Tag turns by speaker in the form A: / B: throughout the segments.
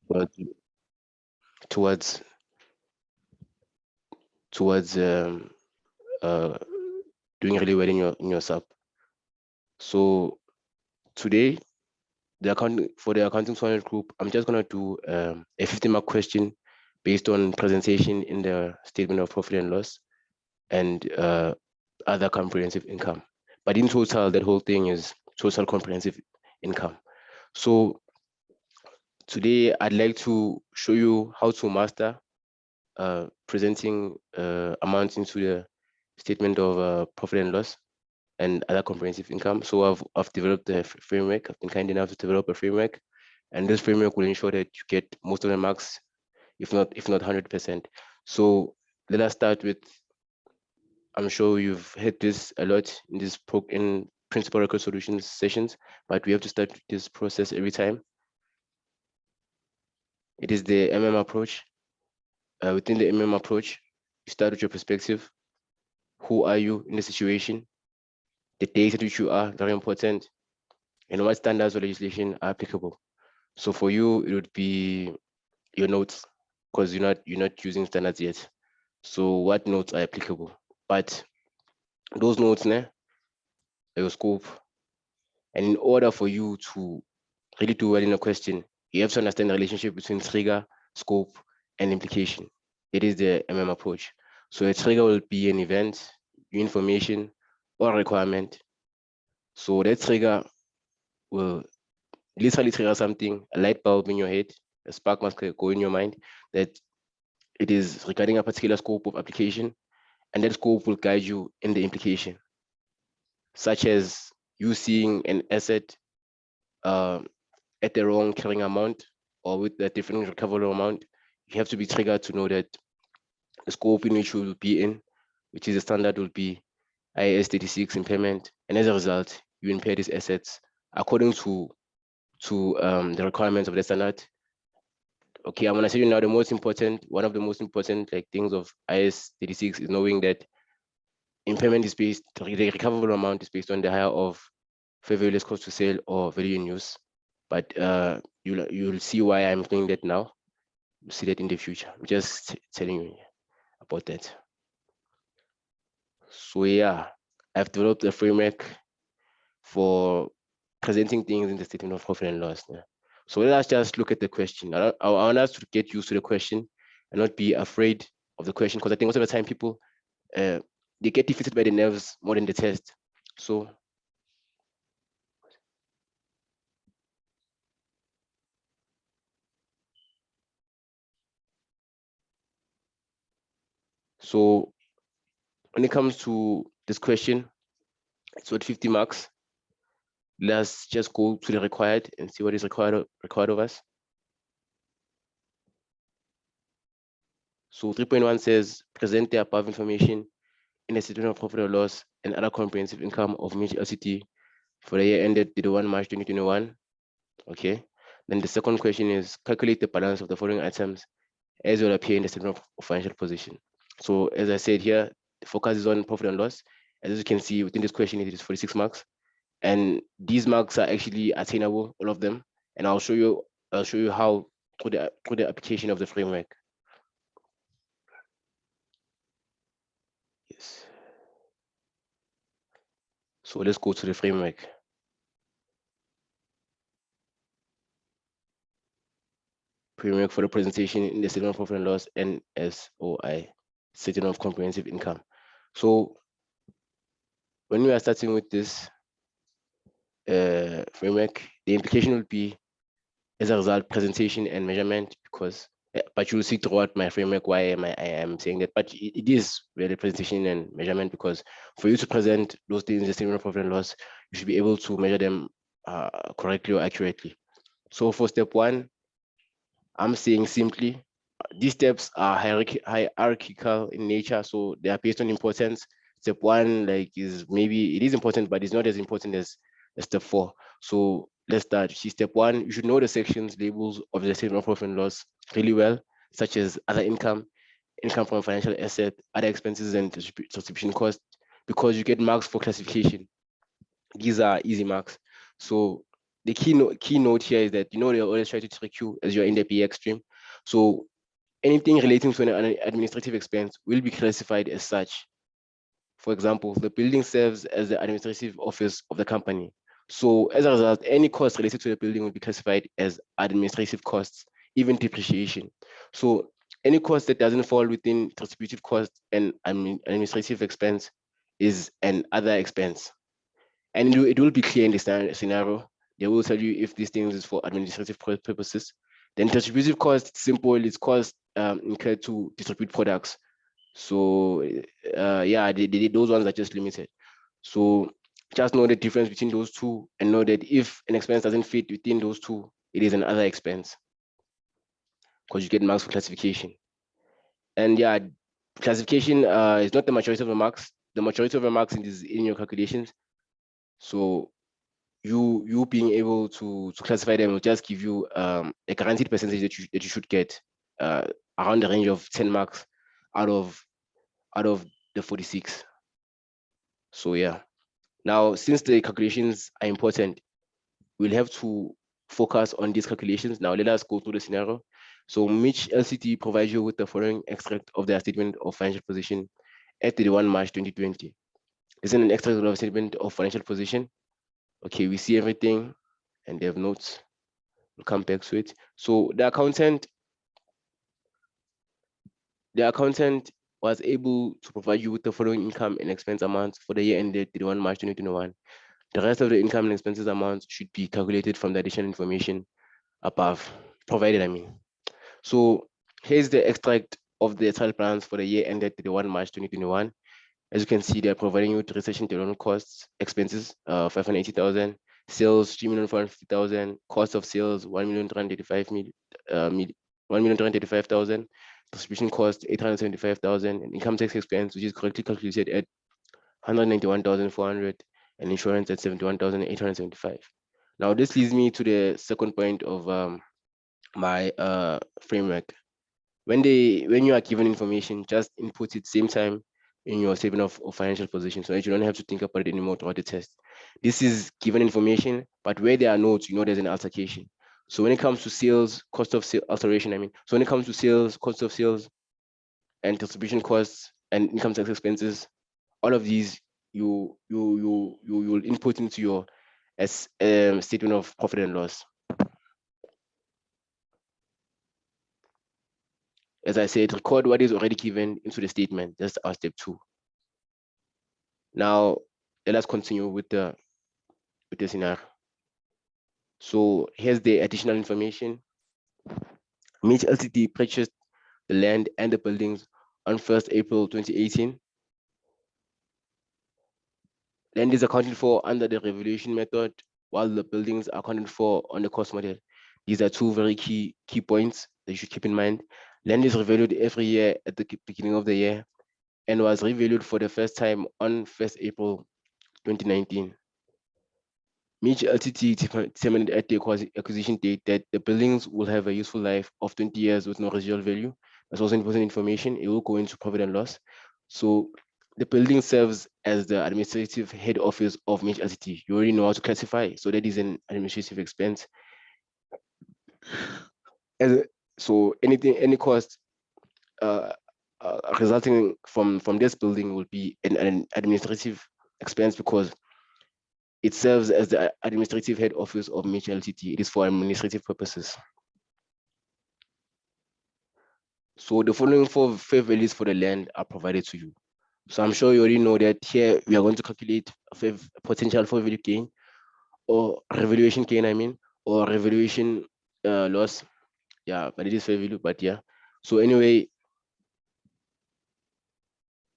A: but towards towards uh, doing really well in your sub. So today, for the accounting standard group, I'm just gonna do a 50-mark question based on presentation in the statement of profit and loss and other comprehensive income. But in total, that whole thing is total comprehensive income. So today, I'd like to show you how to master presenting amounts into the statement of profit and loss and other comprehensive income. So I've developed a framework. I've been kind enough to develop a framework, and this framework will ensure that you get most of the marks, if not 100%. So let us start with. I'm sure you've heard this a lot in in principal record solutions sessions, but we have to start this process every time. It is the approach. Within the approach, you start with your perspective. Who are you in the situation? The dates at which you are, very important, and what standards or legislation are applicable. So for you, it would be your notes, because you're not using standards yet. So what notes are applicable? But those notes, are your scope. And in order for you to really do well in a question, you have to understand the relationship between trigger, scope, and implication. It is the approach. So a trigger will be an event, new information, or requirement. So that trigger will literally trigger something, a light bulb in your head, a spark must go in your mind that it is regarding a particular scope of application, and that scope will guide you in the implication, such as you seeing an asset um, at the wrong carrying amount or with a different recoverable amount. You have to be triggered to know that the scope in which you will be in, which is the standard, will be IAS 36 impairment, and as a result, you impair these assets according to the requirements of the standard. Okay, I'm gonna say you now one of the most important like things of IAS 36 is knowing that impairment is based, the recoverable amount is based on the higher of fair value less cost to sell or value in use. But you'll see why I'm doing that now. You'll see that in the future. I'm just telling you about that. So yeah, I've developed a framework for presenting things in the statement of profit and loss. Yeah. So let us just look at the question. I want us to get used to the question and not be afraid of the question, because I think most of the time people they get defeated by the nerves more than the test. So when it comes to this question, it's worth 50 marks. Let's just go to the required and see what is required of us. So 3.1 says present the above information in a statement of profit or loss and other comprehensive income of Mitch LCT for the year ended 31 March 2021. Okay. Then the second question is calculate the balance of the following items as will appear in the statement of financial position. So as I said here, the focus is on profit and loss. As you can see within this question, it is 46 marks. And these marks are actually attainable, all of them. And I'll show you how through the application of the framework. Yes. So let's go to the framework. Framework for the presentation in the statement of profit and loss, NSOI, statement of comprehensive income. So when we are starting with this framework, the implication will be as a result presentation and measurement, because but you'll see throughout my framework why I am saying that, but it is really presentation and measurement, because for you to present those things in the statement of profit and loss, you should be able to measure them correctly or accurately. So for step one, I'm saying simply, these steps are hierarchical in nature, so they are based on importance. Step one, like, is maybe it is important, but it's not as important as step four. So let's start. See, step one, you should know the sections labels of the statement of profit and loss really well, such as other income, income from financial asset, other expenses, and distribution costs, because you get marks for classification. These are easy marks. So the key note here is that they always try to trick you as you're in the PX stream. So anything relating to an administrative expense will be classified as such. For example, the building serves as the administrative office of the company. So as a result, any cost related to the building will be classified as administrative costs, even depreciation. So any cost that doesn't fall within distributed cost and administrative expense is an other expense. And it will be clear in the scenario. They will tell you if these things is for administrative purposes. Then distributive cost, it's simple, it's cost incurred to distribute products. So yeah, those ones are just limited. So just know the difference between those two and know that if an expense doesn't fit within those two, it is another expense because you get marks for classification. And yeah, classification is not the majority of the marks. The majority of the marks is in your calculations. So you being able to classify them will just give you a guaranteed percentage that you should get around the range of 10 marks out of the 46. So yeah. Now, since the calculations are important, we'll have to focus on these calculations. Now, let us go through the scenario. So Mitch LCT provides you with the following extract of their statement of financial position at 31 March 2020. This is an extract of the statement of financial position. Okay, we see everything and they have notes. We'll come back to it. So the accountant was able to provide you with the following income and expense amounts for the year ended 31 March 2021. The rest of the income and expenses amounts should be calculated from the additional information above, provided, I mean. So here's the extract of the trial plans for the year ended 31 March 2021. As you can see, they're providing you with research and development costs, expenses, 580,000, sales, 3,450,000, cost of sales, 1,335,000, distribution cost, 875,000, and income tax expense, which is correctly calculated at 191,400, and insurance at 71,875. Now, this leads me to the second point of my framework. When you are given information, just input it same time in your statement of financial position so that you don't have to think about it anymore throughout the test. This is given information, but where there are notes, there's an altercation. So when it comes to sales, cost of sale alteration, so when it comes to sales, cost of sales, and distribution costs and income tax expenses, all of these you'll input into your statement of profit and loss. As I said, record what is already given into the statement. That's our step 2. Now, let us continue with the scenario. So here's the additional information. Mitch LTD purchased the land and the buildings on 1st April 2018. Land is accounted for under the revaluation method, while the buildings are accounted for on the cost model. These are two very key points that you should keep in mind. Land is revalued every year at the beginning of the year and was revalued for the first time on 1st April 2019. Mitch LTT determined at the acquisition date that the buildings will have a useful life of 20 years with no residual value. That's also important information. It will go into profit and loss. So the building serves as the administrative head office of Mitch LTT. You already know how to classify. So that is an administrative expense. So any cost resulting from this building will be an administrative expense because it serves as the administrative head office of Mitch LTT. It is for administrative purposes. So the following 4 fair values for the land are provided to you. So I'm sure you already know that here we are going to calculate a potential fair value gain or revaluation gain, or revaluation loss. Yeah, but it is fair value, but yeah. So anyway,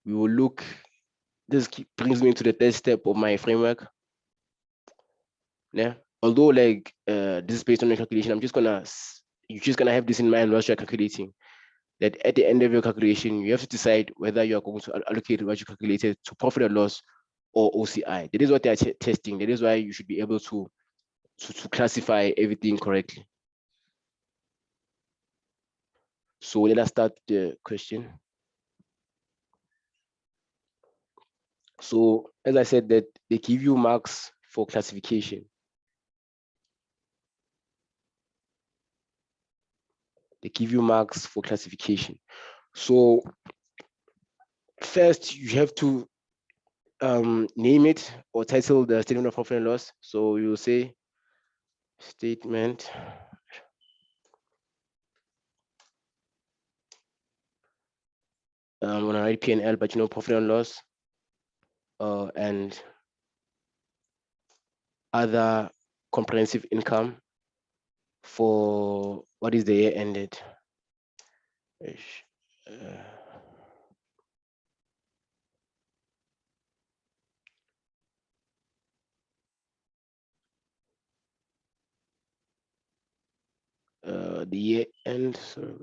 A: we will look, this brings me to the third step of my framework. Yeah, although like this is based on the calculation, you're just gonna have this in mind whilst you're calculating. That at the end of your calculation, you have to decide whether you are going to allocate what you calculated to profit or loss or OCI. That is what they are testing. That is why you should be able to classify everything correctly. So let us start the question. So as I said, that they give you marks for classification. They give you marks for classification. So first you have to name it or title the statement of profit and loss. So you'll say statement I'm gonna write P&L, but profit and loss and other comprehensive income for what is the year ended. The year end. So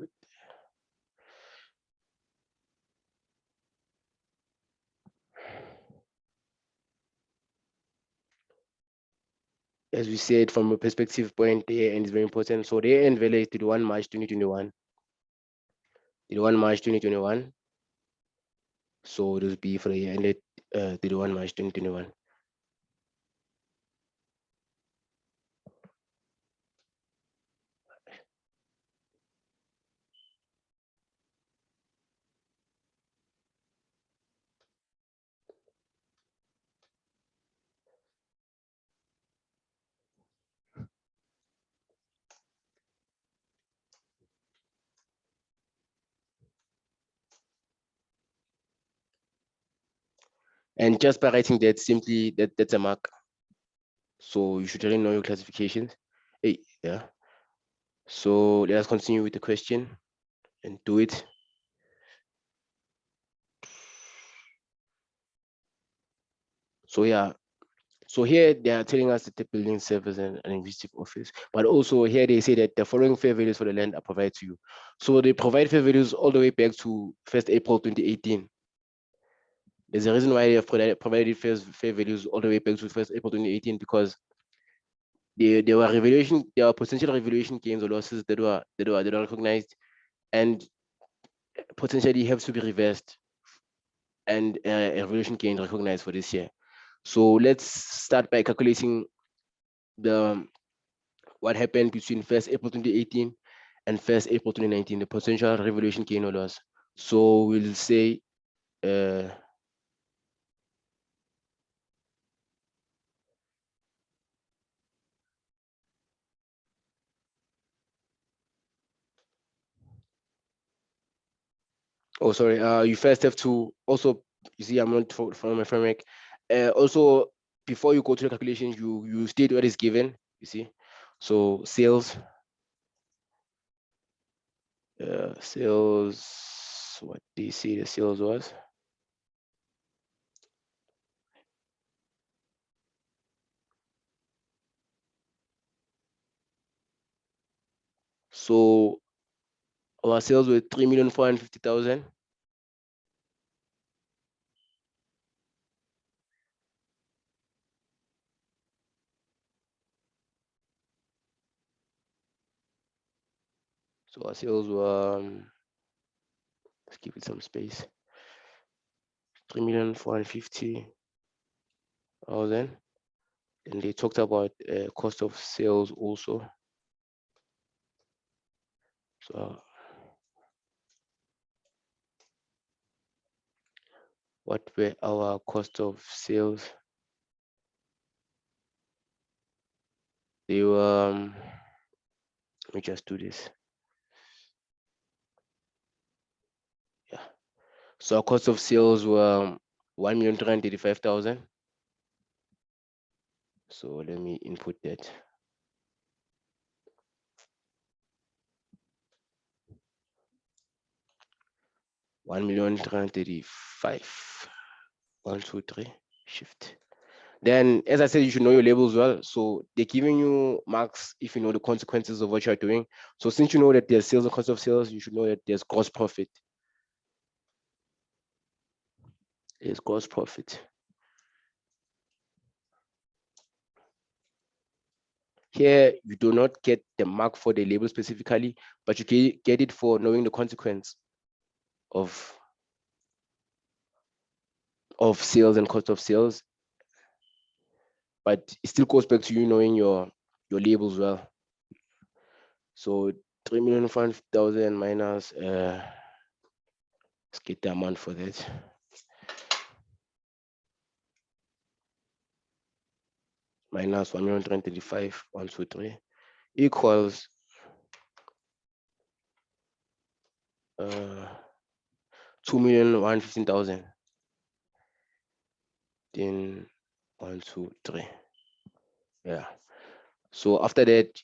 A: as we said, from a perspective point, the year end is very important. So the year end value is 31 March 2021. 31 March 2021. So it will be for the year ended 31 March 2021. And just by writing that, simply that's a mark. So you should really know your classifications. Hey, yeah. So let us continue with the question and do it. So yeah, so here they are telling us that the building serves an administrative office, but also here they say that the following fair values for the land are provided to you. So they provide fair values all the way back to 1st April 2018. There's a reason why they have provided fair values all the way back to 1st April 2018, because there were potential revaluation gains or losses that were recognized and potentially have to be reversed, and a revaluation gain recognized for this year. So let's start by calculating the what happened between 1st April 2018 and 1st April 2019, the potential revaluation gain or loss. So we'll say oh, sorry. You first have to also, you see, I'm not from my framework. Also, before you go to the calculations, you state what is given. You see, so sales, sales. What do you see? The sales was. So our sales were 3,450,000. So our sales were. Let's give it some space. 3,450,000. And they talked about cost of sales also. So what were our cost of sales? They were, let me just do this. Yeah. So our cost of sales were 1,385,000. So let me input that. $1,335,000. 1, 2, 3, shift. Then, as I said, you should know your labels well. So they're giving you marks if you know the consequences of what you're doing. So since you know that there's sales and cost of sales, you should know that there's gross profit. There's gross profit. Here, you do not get the mark for the label specifically, but you get it for knowing the consequence of sales and cost of sales. But it still goes back to you knowing your labels well. So 3,500,000 minus let's get the amount for that. Minus 1,335,123 equals 2,115,000. Then 1, 2, 3. Yeah. So after that,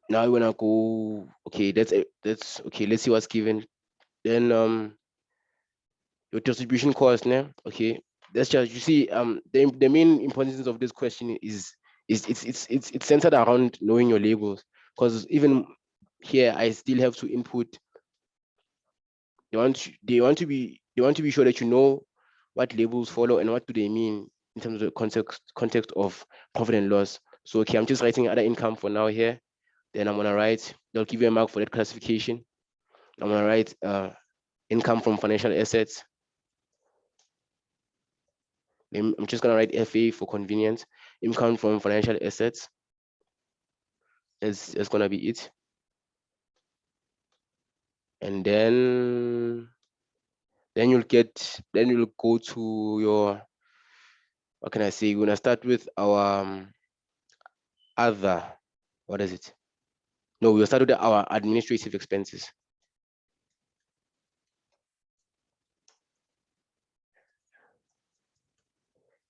A: now we're gonna go. Okay, that's okay. Let's see what's given. Then your distribution cost, ne? Okay, that's just, you see, the main importance of this question is it's centered around knowing your labels, because even here I still have to input. They want to be sure that you know what labels follow and what do they mean in terms of the context of profit and loss. So okay, I'm just writing other income for now here. Then I'm gonna write, they'll give you a mark for that classification. I'm gonna write income from financial assets. I'm just gonna write FA for convenience. Income from financial assets is gonna be it. And then you'll go to your, what can I say? We're gonna start with our other, what is it? No, we'll start with our administrative expenses.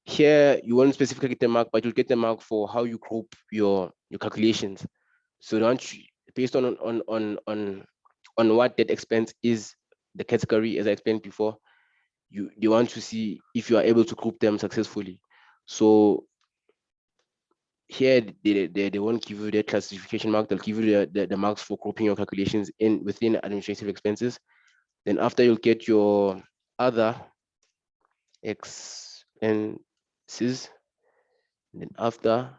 A: Here you won't specifically get the mark, but you'll get the mark for how you group your calculations. So don't you, based on what that expense is, the category, as I explained before, you want to see if you are able to group them successfully. So here they won't give you the classification mark, they'll give you the marks for grouping your calculations within administrative expenses. Then after, you'll get your other expenses. And then after,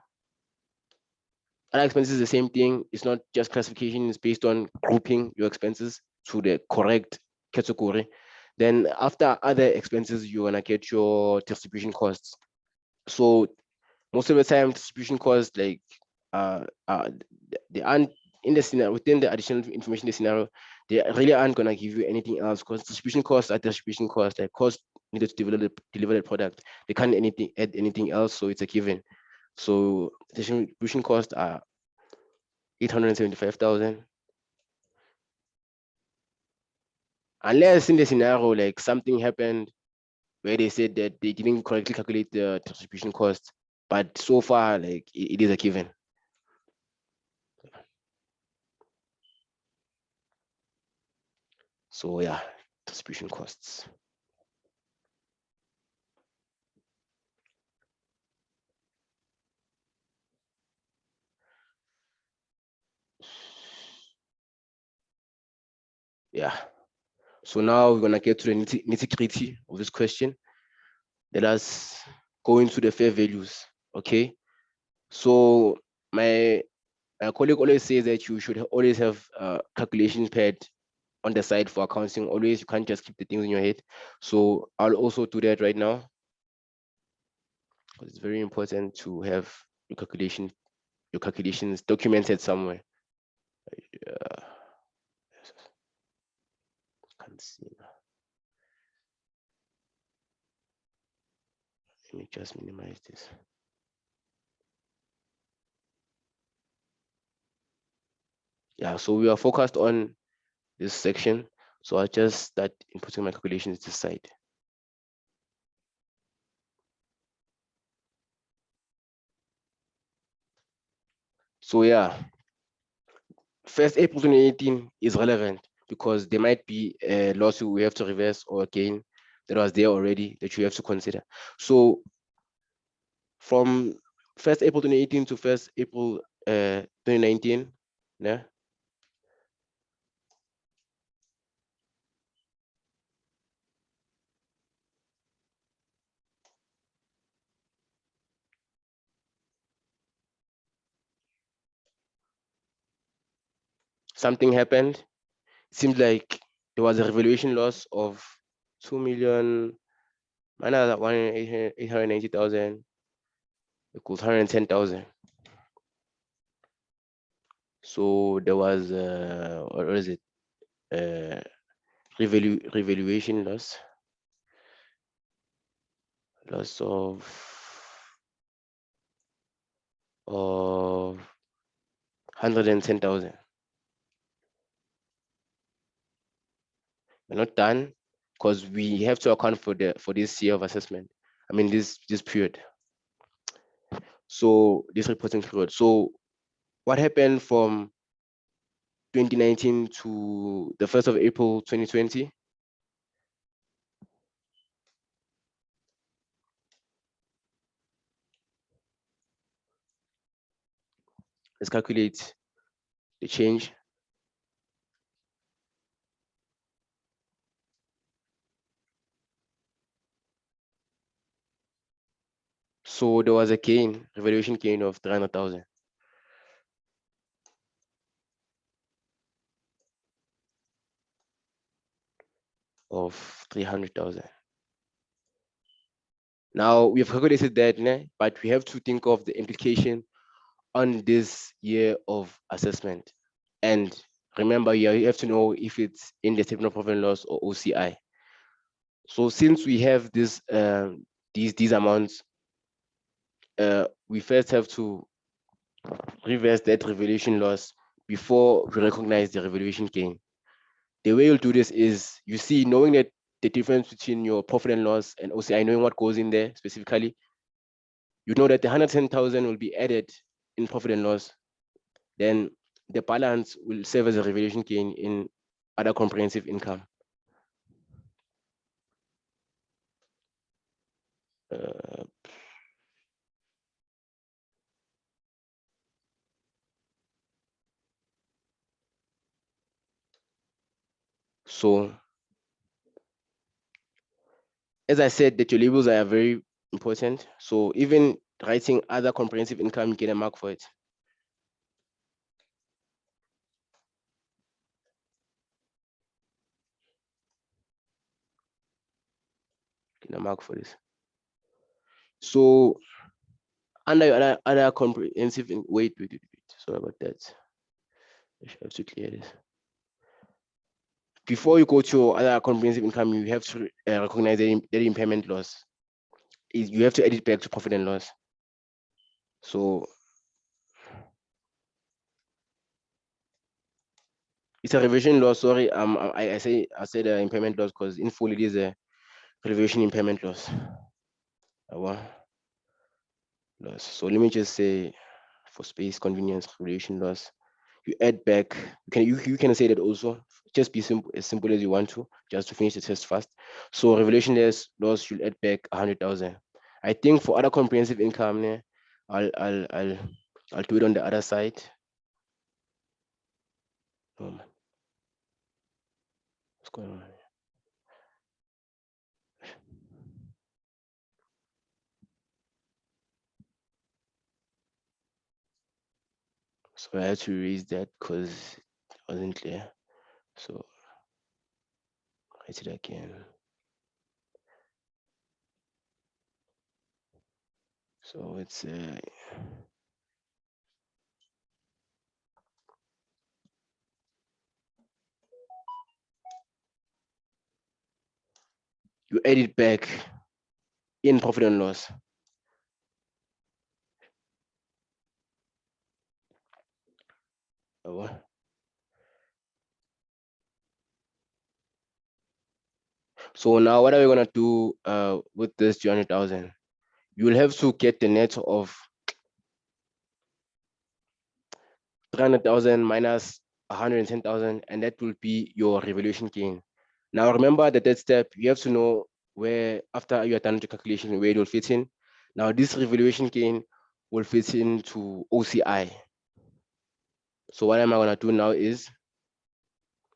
A: other expenses is the same thing. It's not just classification, it's based on grouping your expenses to the correct category. Then after other expenses, you're gonna get your distribution costs. So most of the time, distribution costs, like they aren't in the scenario, within the additional information in the scenario, they really aren't gonna give you anything else, because distribution costs are distribution costs, like cost needed to deliver the product. They can't add anything else, so it's a given. So distribution costs are 875,000. Unless in the scenario, like something happened where they said that they didn't correctly calculate the distribution cost, but so far, like it is a given. So yeah, distribution costs. Yeah. So now we're gonna get to the nitty-gritty of this question. Let us go into the fair values. Okay. So my colleague always says that you should always have a calculation pad on the side for accounting. Always, you can't just keep the things in your head. So I'll also do that right now, because it's very important to have your calculations documented somewhere. Yeah. Can't see now. Let me just minimize this. Yeah, so we are focused on this section. So I just start inputting my calculations this side. So yeah, 1st April 2018 is relevant because there might be a lawsuit we have to reverse or a gain that was there already that you have to consider. So from 1st April 2018 to 1st April 2019, yeah, something happened. It seems like there was a revaluation loss of 2 million minus 890,000 equals 110,000. So there was what is it? Uh, revaluation loss of 110,000. We're not done because we have to account for this year of assessment. I mean this period. So this reporting period. So what happened from 2019 to the 1st of April 2020? Let's calculate the change. So there was a gain, revaluation gain of 300,000. Of 300,000. Now we've calculated that, né? But we have to think of the implication on this year of assessment. And remember, you have to know if it's in the statement of profit and loss or OCI. So since we have these amounts, we first have to reverse that revaluation loss before we recognize the revaluation gain. The way you'll do this is, you see, knowing that the difference between your profit and loss and OCI, knowing what goes in there specifically, you know that the 110,000 will be added in profit and loss. Then the balance will serve as a revaluation gain in other comprehensive income. Uh, so as I said, that your labels are very important. So even writing other comprehensive income, you get a mark for it. Get a mark for this. So under your other comprehensive, wait, sorry about that. I should have to clear this. Before you go to your other comprehensive income, you have to recognize the impairment loss. You have to edit back to profit and loss. So it's a revision loss. Sorry, I said impairment loss because in full it is a revision impairment loss. Loss. So let me just say, for space convenience, revision loss. You add back. You can say that also. Just be simple, as simple as you want to, just to finish the test fast. So revaluation loss, you'll add back 100,000. I think for other comprehensive income, né, I'll do it on the other side. Oh man, what's going on? So I had to erase that because it wasn't clear. So write it again. So it's you add it back in profit and loss. Oh. So now what are we gonna do with this 200,000? You will have to get the net of 300,000 minus 110,000, and that will be your revaluation gain. Now remember that step, you have to know where, after you are done with the calculation, where it will fit in. Now this revaluation gain will fit into OCI. So what am I gonna do now is,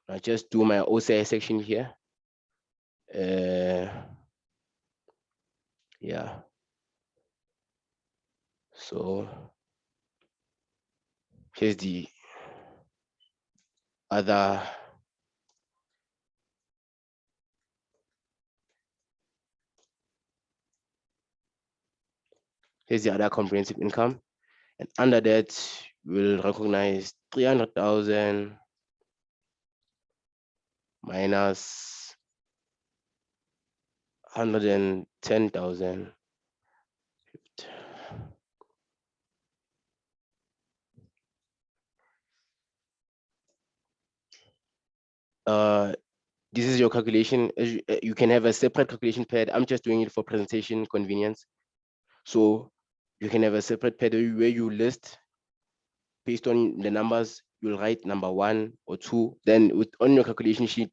A: I just do my OCI section here. Yeah. So here's the other comprehensive income. And under that, we'll recognize 300,000 minus 110,000. This is your calculation. You can have a separate calculation pad. I'm just doing it for presentation convenience. So you can have a separate pad where you list based on the numbers. You'll write number 1 or 2. Then on your calculation sheet,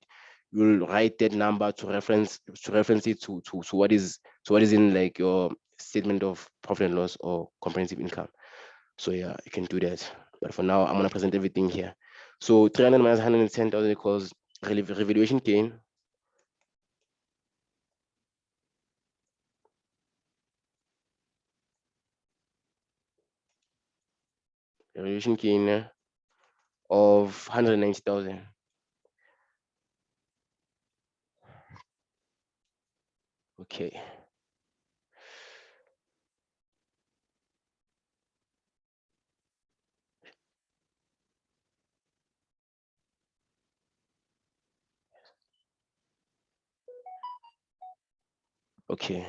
A: you'll write that number to reference it to what is in like your statement of profit and loss or comprehensive income. So yeah, you can do that. But for now, I'm gonna present everything here. So 300 minus 110,000 equals revaluation gain. Revaluation gain of 190,000. Okay. Okay.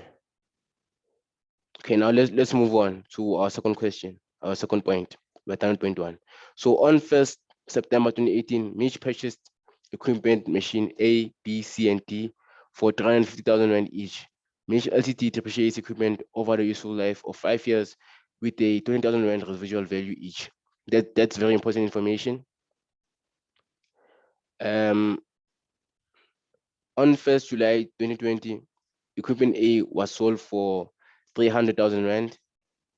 A: Okay, now let's move on to our second question, our second point, pattern point 1. So on 1st September 2018, Mitch purchased equipment machine A, B, C, and D for 350,000 rand each. Mitch LTD depreciates equipment over the useful life of 5 years with a 20,000 rand residual value each. That's very important information. On 1st July 2020, equipment A was sold for 300,000 rand.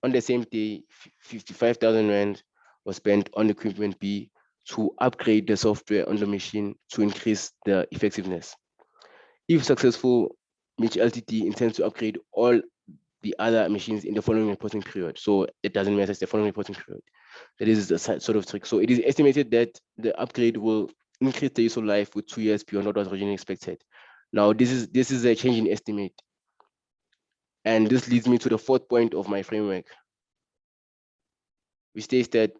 A: On the same day, 55,000 rand was spent on equipment B to upgrade the software on the machine to increase the effectiveness. If successful, Mitch Ltd intends to upgrade all the other machines in the following reporting period. So it doesn't matter, it's the following reporting period. That is the sort of trick. So it is estimated that the upgrade will increase the useful life with 2 years beyond what was originally expected. Now, this is a change in estimate. And this leads me to the fourth point of my framework, which states that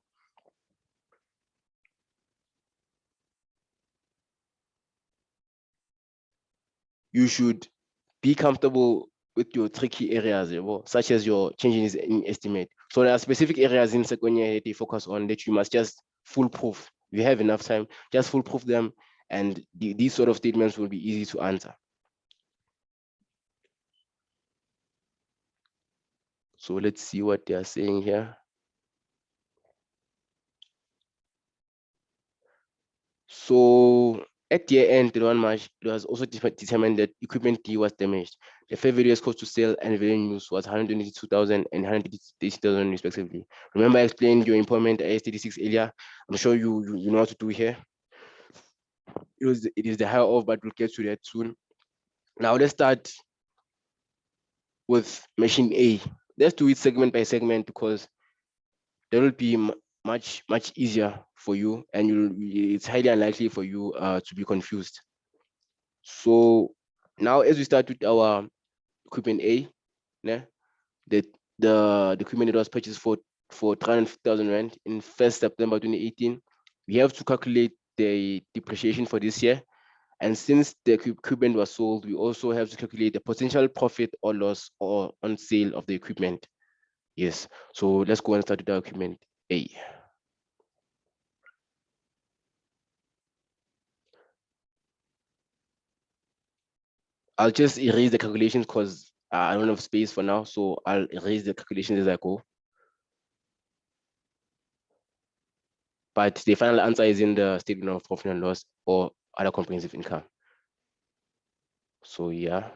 A: you should be comfortable with your tricky areas, such as your changes in estimate. So there are specific areas in Sequoia they focus on that you must just foolproof. If you have enough time, just foolproof them, and these sort of statements will be easy to answer. So let's see what they are saying here. So at year end, 31 March, it was also determined that equipment D was damaged. The fair value as cost to sale and value use was 122,000 and 130,000 respectively. Remember I explained your employment AS36 earlier? I'm sure you know what to do here. It is the higher of, but we'll get to that soon. Now let's start with machine A. Let's do it segment by segment because that will be much easier for you, and it's highly unlikely for you to be confused. So now as we start with our equipment A, yeah, the equipment that was purchased for 300,000 rand in 1st September 2018, we have to calculate the depreciation for this year. And since the equipment was sold, we also have to calculate the potential profit or loss or on sale of the equipment. Yes, so let's go and start with the equipment A. I'll just erase the calculations because I don't have space for now, so I'll erase the calculations as I go. But the final answer is in the statement of profit and loss or other comprehensive income. So yeah.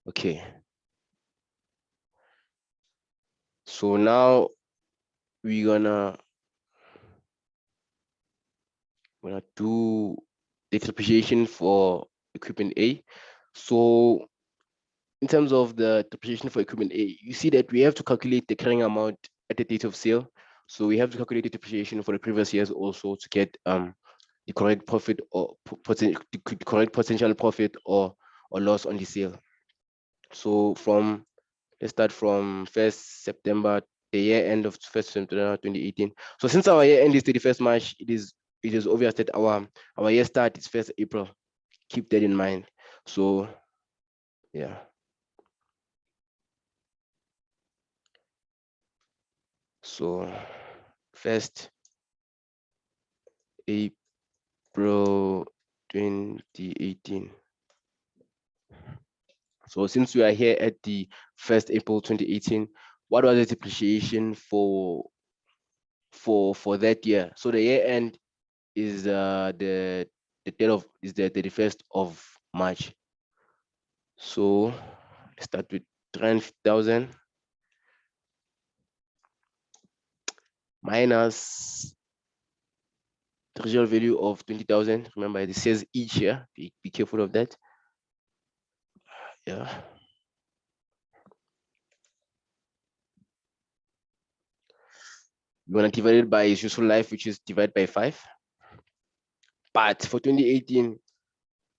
A: Okay. So now we're gonna do the depreciation for equipment A. So in terms of the depreciation for equipment A, you see that we have to calculate the carrying amount at the date of sale. So we have to calculate the depreciation for the previous years also to get the correct profit or the correct potential profit or loss on the sale. So let's start from 1st September, the year end of 1st September 2018. So since our year end is 31st March, it is obvious that our year start is 1st April. Keep that in mind. So yeah. So 1st April 2018. So since we are here at the 1st April 2018, what was the depreciation for that year? So the year end is the date of is the 31st of March. So let's start with 300,000 minus the residual value of 20,000. Remember, it says each year. Be careful of that. Yeah. You want to divide it by its useful life, which is divided by 5. But for 2018,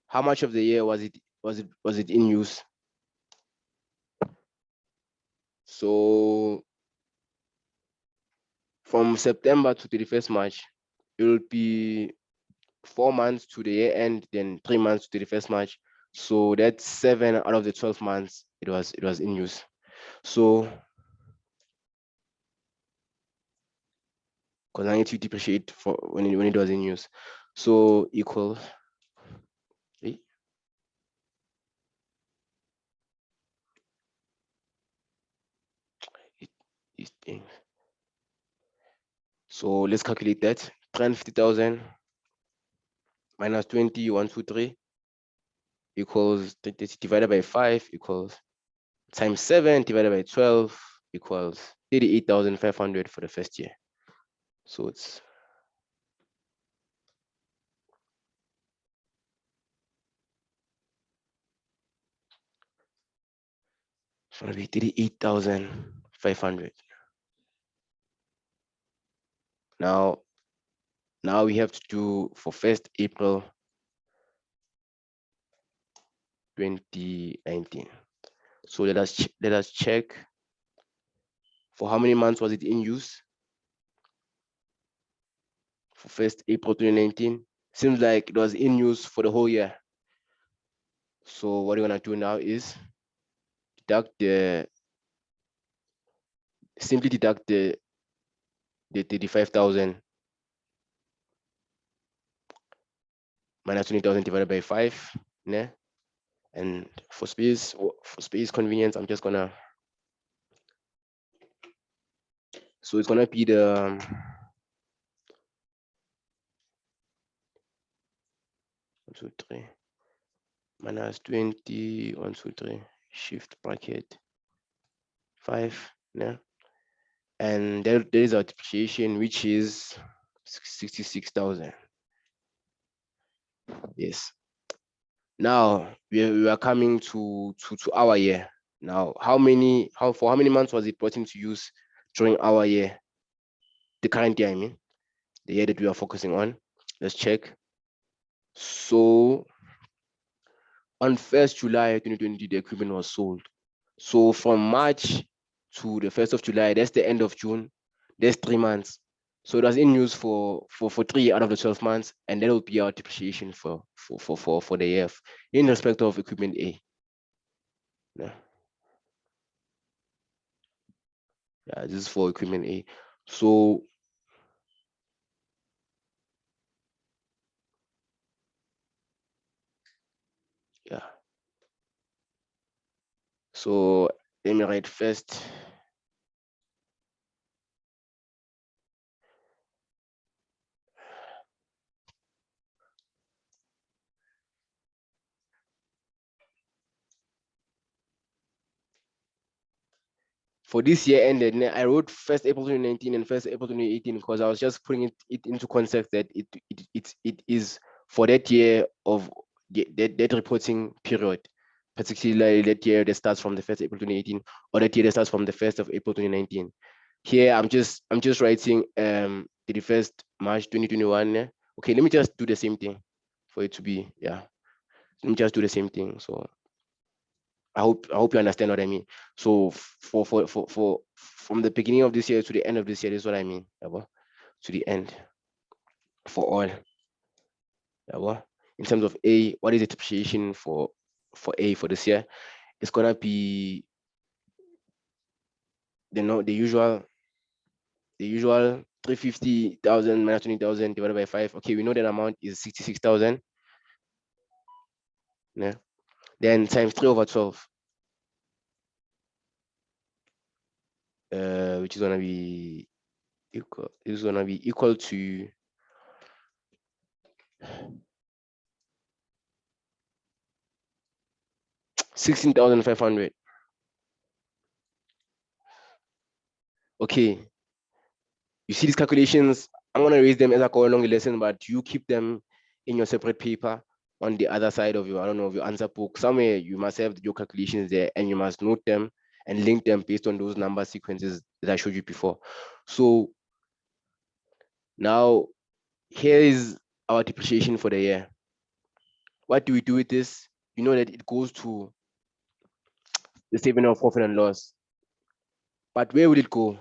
A: how much of the year was it in use? So from September to 31st March, it will be 4 months to the year end, then 3 months to 31st March. So that's 7 out of the 12 months it was in use. So because I need to depreciate for when it was in use. So equals these things. So let's calculate that. 350,000 minus 20, 1, 2, 3 equals divided by 5 equals times 7 divided by 12 equals 38,500 for the first year. So it's going to be 38,500. Now we have to do for 1st April 2019. So let us check for how many months was it in use for 1st April 2019. Seems like it was in use for the whole year. So what we're gonna do now is simply deduct the 35,000 minus 20,000 divided by 5. Yeah? And for space convenience, I'm just gonna, so it's gonna be the 1, 2, 3 minus 20, 1, 2, 3 shift bracket 5. Yeah? And there is our depreciation, which is 66,000. Yes. Now we are coming to our year. Now, for how many months was it brought into use during our year? The current year, I mean, the year that we are focusing on. Let's check. So on 1st July 2020, the equipment was sold. So from March to the 1st of July, that's the end of June. There's 3 months. So it was in use for 3 out of the 12 months, and that will be our depreciation for the year in respect of equipment A. Yeah. Yeah, this is for equipment A. So yeah. So let me write first. For this year ended, I wrote 1st April 2019 and 1st April 2018 because I was just putting it into context that it is for that year of that reporting period, particularly that year that starts from the 1st April 2018 or that year that starts from the 1st of April 2019. Here I'm just writing 31st March 2021. Yeah? Okay, let me just do the same thing for it to be, yeah. Let me just do the same thing. So I hope you understand what I mean. So for from the beginning of this year to the end of this year, this is what I mean. Yabo? To the end for all. Yabo? In terms of A, what is the depreciation for A for this year? It's gonna be the usual 350,000 minus 20,000 divided by 5. Okay, we know that amount is 66,000. Yeah. Then times 3 over 12, which is gonna be equal to 16,500. Okay, you see these calculations. I'm gonna raise them as I go along the lesson, but you keep them in your separate paper on the other side of your, I don't know, of your answer book. Somewhere you must have your calculations there, and you must note them and link them based on those number sequences that I showed you before. So now here is our depreciation for the year. What do we do with this? You know that it goes to the statement of profit and loss. But where will it go?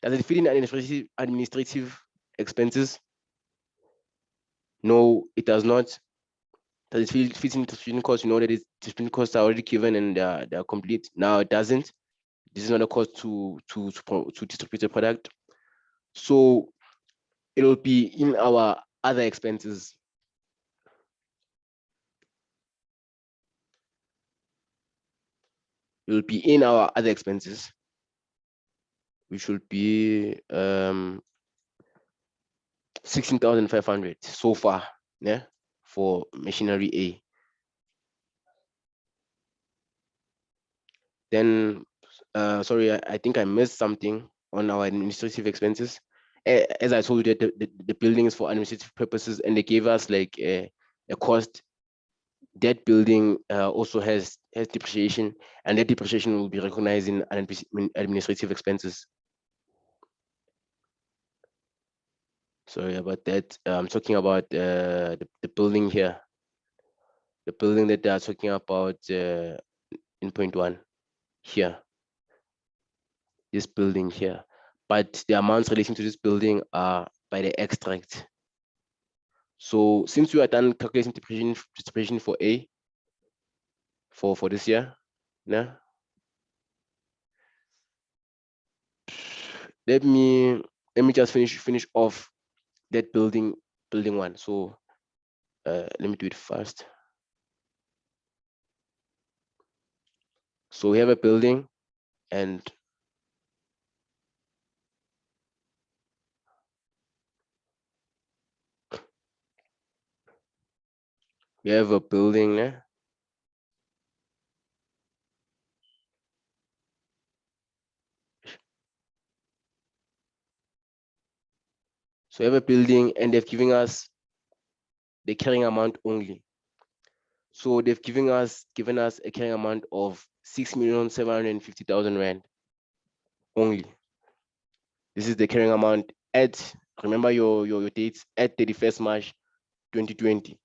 A: Does it fit in administrative expenses? No, it does not. Does it fit in distribution costs? You know that distribution costs are already given and they're complete. Now it doesn't. This is not a cost to distribute the product. So it'll be in our other expenses. It'll be in our other expenses, which will be 16,500 so far, yeah, for machinery A. Then, sorry, I think I missed something on our administrative expenses. As I told you, that the building is for administrative purposes, and they gave us like a cost. That building also has depreciation, and that depreciation will be recognized in administrative expenses. Sorry about that. I'm talking about the building here, the building that they are talking about in point one here, this building here. But the amounts relating to this building are by the extract. So since we are done calculating depreciation for A for this year, yeah, let me just finish off that building one. So let me do it first. So we have a building, and we have a building there. So we have a building, and they've given us the carrying amount only. So they've given us a carrying amount of 6,750,000 rand only. This is the carrying amount at, remember your dates, at 31st March 2020.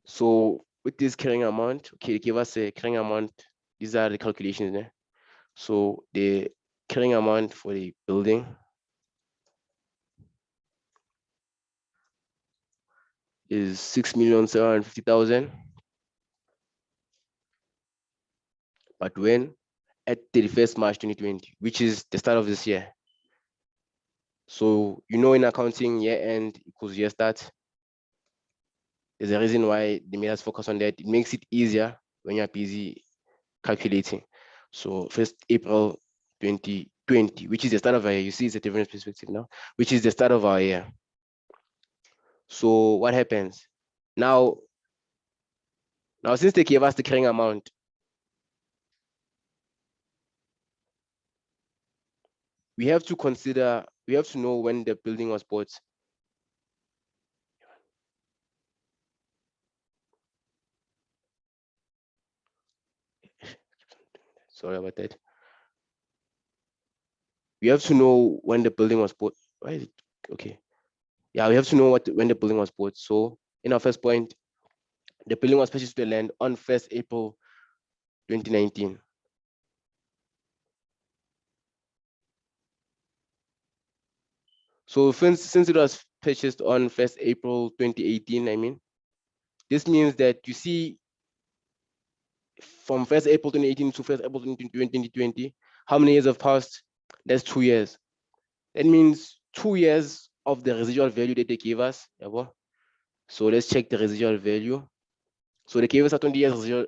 A: So with this carrying amount, okay, give us a carrying amount. These are the calculations there. So the carrying amount for the building is 6,750,000. But when? At 31st March 2020, which is the start of this year. So you know in accounting, year end equals year start. There's a reason why they made us focus on that. It makes it easier when you're busy calculating. So 1st April 2020, which is the start of our year. You see, it's a different perspective now, which is the start of our year. So what happens? Now since they gave us the carrying amount, we have to know when the building was bought. Sorry about that. we have to know when the building was bought. Why is it okay? Yeah, we have to know when the building was bought. So in our first point, the building was purchased to the land on 1st April 2019. So since it was purchased on 1st April 2018, I mean, this means that you see from 1st April 2018 to 1st April 2020, how many years have passed? That's 2 years. That means 2 years of the residual value that they gave us. Yeah, so let's check the residual value. So they gave us a 20 years residual,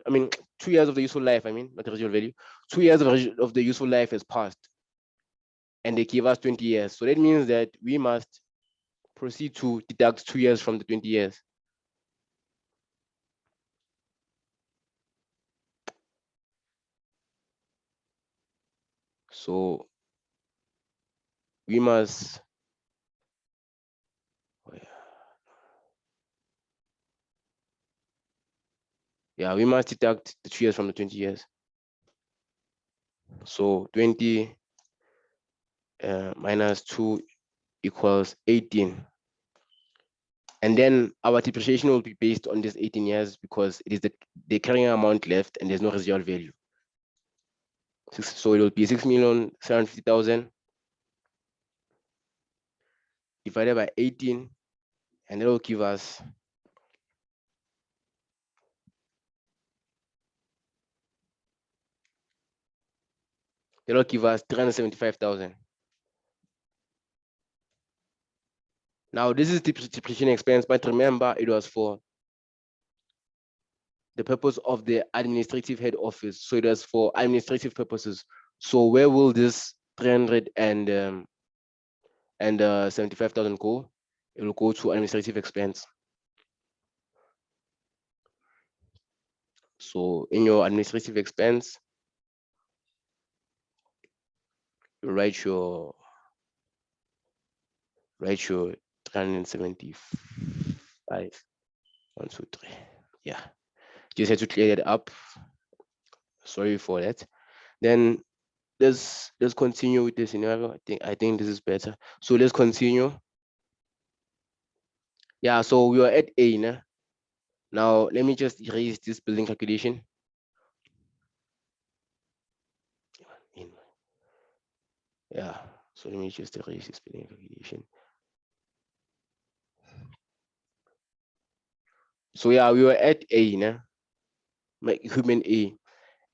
A: 2 years of the useful life, not the residual value. 2 years of the useful life has passed and they gave us 20 years. So that means that we must proceed to deduct 2 years from the 20 years. So we must, we must deduct the 2 years from the 20 years. So 20 minus 2 equals 18. And then our depreciation will be based on this 18 years because it is the carrying amount left and there's no residual value. So it will be 6,750,000 divided by 18, and that will give us that will give us 375,000. Now this is depreciation expense, but remember it was for the purpose of the administrative head office. So it was for administrative purposes. So where will this 375,000 go? It will go to administrative expense. So in your administrative expense, you write your 375. 1, 2, 3. Yeah, just had to clear that up. Sorry for that. Then let's continue with the scenario. I think this is better. So let's continue. Yeah, so we are at A now. Now let me just erase this building calculation. Yeah, so let me just erase this building calculation. So yeah, we were at A now, equipment A,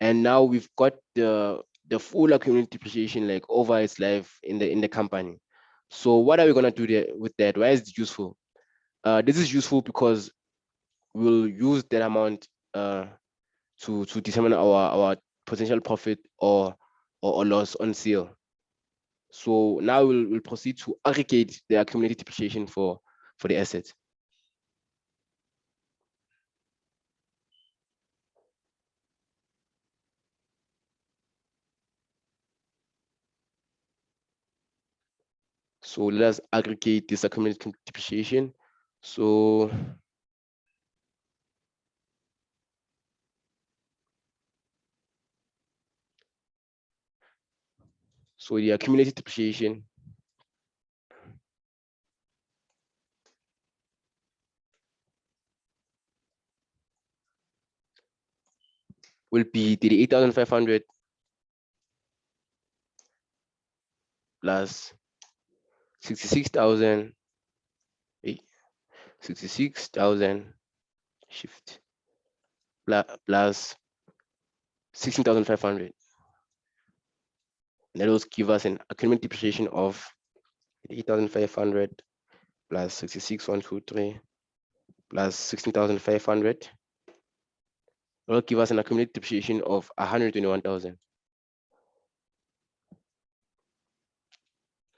A: and now we've got the full accumulated depreciation like over its life in the company. So what are we gonna do there with that? Why is it useful? This is useful because we'll use that amount to determine our potential profit or loss on sale. So now we'll proceed to aggregate the accumulated depreciation for the asset. So let us aggregate this accumulated depreciation. So the accumulated depreciation will be 38,500 plus 66,000, 66,000 shift plus 16,500. That will give us an accumulated depreciation of 8,500 plus 66,123 plus 16,500. That will give us an accumulated depreciation of 121,000.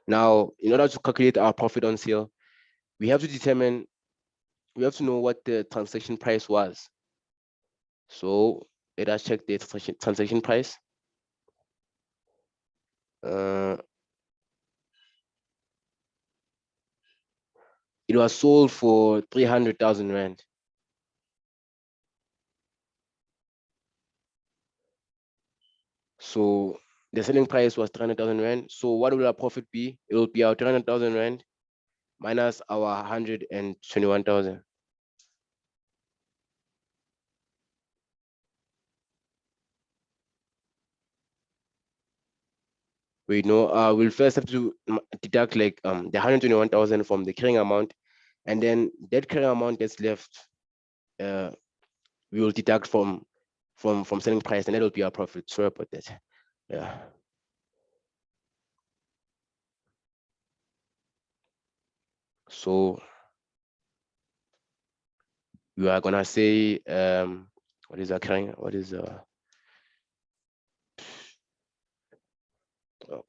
A: Now, in order to calculate our profit on sale, we have to know what the transaction price was. So let us check the transaction price. It was sold for 300,000 rand. So the selling price was 300,000 Rand. So what will our profit be? It will be our 300,000 Rand minus our 121,000. We know we'll first have to deduct like the 121,000 from the carrying amount, and then that carrying amount that's left, we will deduct from selling price, and that will be our profit. Sorry about that. Yeah. So we are gonna say what is occurring? What is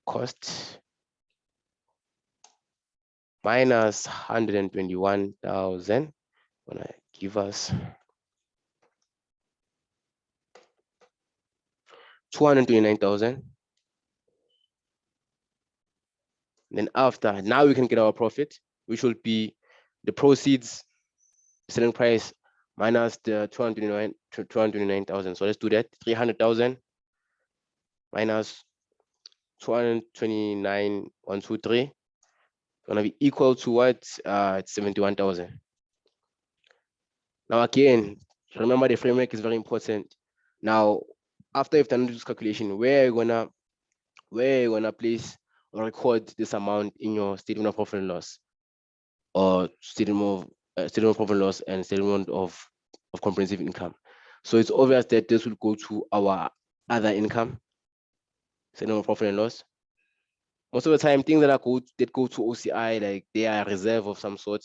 A: cost minus 121,000 gonna give us 229,000. Then after, now we can get our profit, which will be the proceeds selling price minus the 229,000. So let's do that. 300,000 minus 229, 123, gonna be equal to what? 71,000. Now again, remember the framework is very important. Now, after you've done this calculation, where you gonna place or record this amount in your statement of profit and loss, or statement of profit and loss and statement of comprehensive income. So it's obvious that this will go to our other income, statement of profit and loss. Most of the time, things that go to OCI, like they are a reserve of some sort.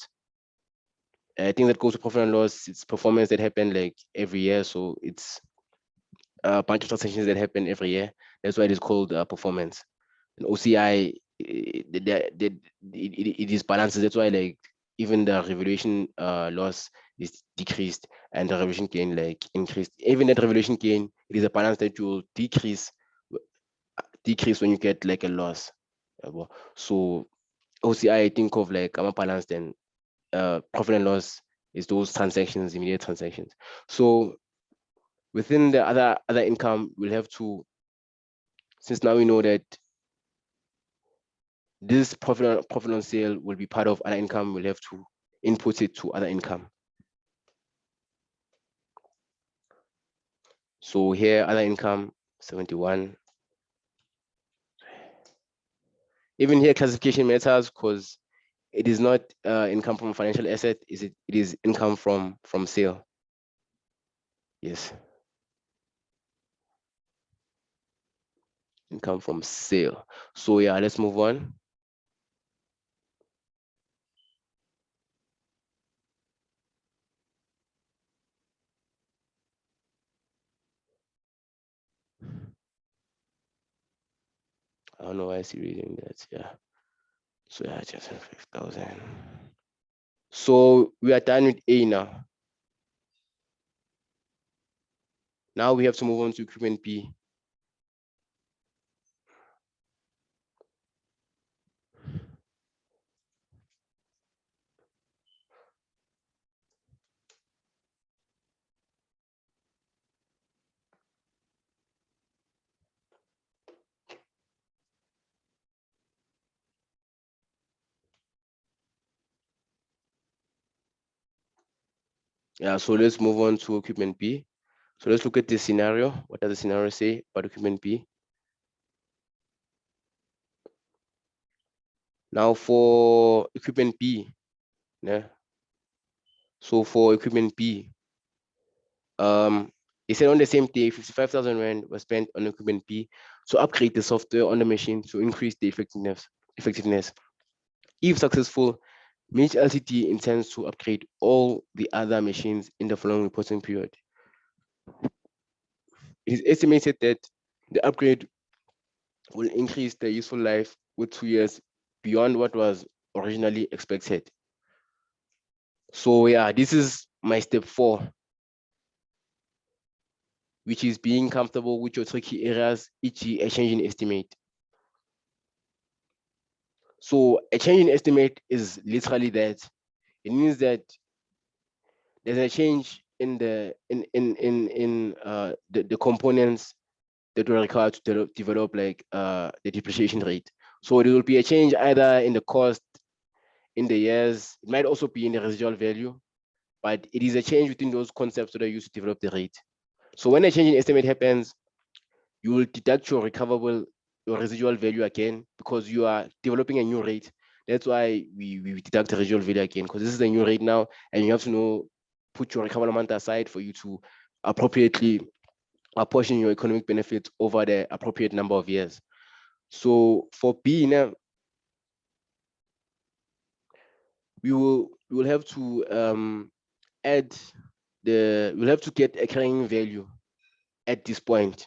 A: Things that go to profit and loss, it's performance that happen like every year. So it's a bunch of transactions that happen every year. That's why it is called performance. And OCI, it is balanced. That's why like even the revaluation loss is decreased and the revaluation gain like increased. Even that revaluation gain, it is a balance that will decrease when you get like a loss. So OCI, think of like a balance, then profit and loss is those transactions, immediate transactions. So within the other income, we'll have to, since now we know that this profit on sale will be part of other income, we'll have to input it to other income. So here, other income, 71. Even here, classification matters because it is not income from a financial asset. It is income from sale. Yes. Income from sale. So yeah, let's move on. I don't know why I see reading that. Yeah. So yeah, just 5,000. So we are done with A now. Now we have to move on to equipment B. Yeah, so let's move on to equipment B. So let's look at this scenario. What does the scenario say about equipment B? Now for equipment B, yeah. So for equipment B, it said on the same day, 55,000 Rand was spent on equipment B to upgrade the software on the machine to increase the effectiveness. If successful, Mitch LTD intends to upgrade all the other machines in the following reporting period. It is estimated that the upgrade will increase the useful life with 2 years beyond what was originally expected. So yeah, this is my step 4, which is being comfortable with your tricky areas, e.g. a change in estimate. So a change in estimate is literally that. It means that there's a change in the components that were required to develop like the depreciation rate. So there will be a change either in the cost in the years. It might also be in the residual value, but it is a change within those concepts that are used to develop the rate. So when a change in estimate happens, you will deduct your recoverable, your residual value again, because you are developing a new rate. That's why we deduct the residual value again, because this is a new rate now, and you have to know, put your recoverable amount aside for you to appropriately apportion your economic benefits over the appropriate number of years. So for B now, we will have to add we'll have to get a carrying value at this point.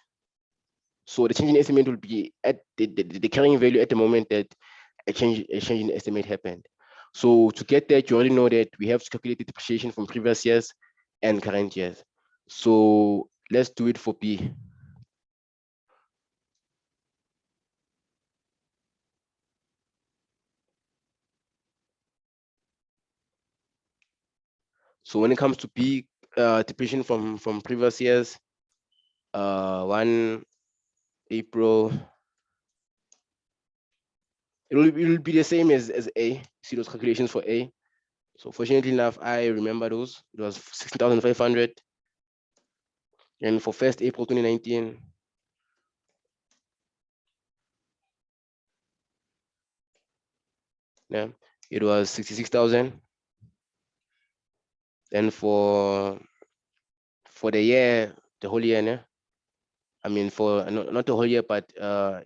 A: So the change in estimate will be at the carrying value at the moment that a change in estimate happened. So to get that, you already know that we have to calculate the depreciation from previous years and current years. So let's do it for B. So when it comes to B, depreciation from previous years, 1 April, it will be the same as A. See those calculations for A. So fortunately enough, I remember those. It was 16,500. And for 1st April 2019, yeah, it was 66,000. Then for the year, the whole year, yeah, I mean for not the whole year, but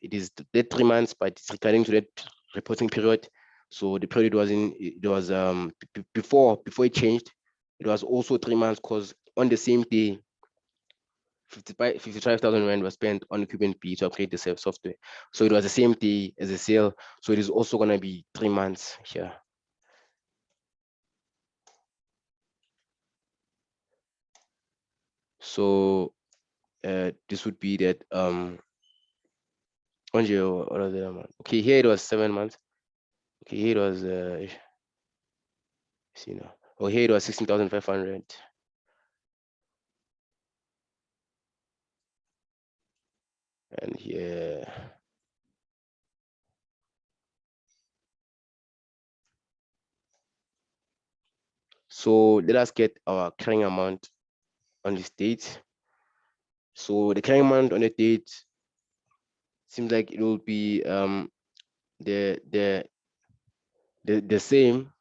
A: it is the 3 months, but it's regarding to that reporting period. So the period was before it changed, it was also 3 months, because on the same day 55,000 rand was spent on equipment B to upgrade the software. So it was the same day as the sale. So it is also going to be 3 months here. So this would be that okay, here it was 7 months. Okay, here it was see now. Oh, here it was 16,500. And here, so let us get our carrying amount on this date. So the carrying amount on the date seems like it will be the same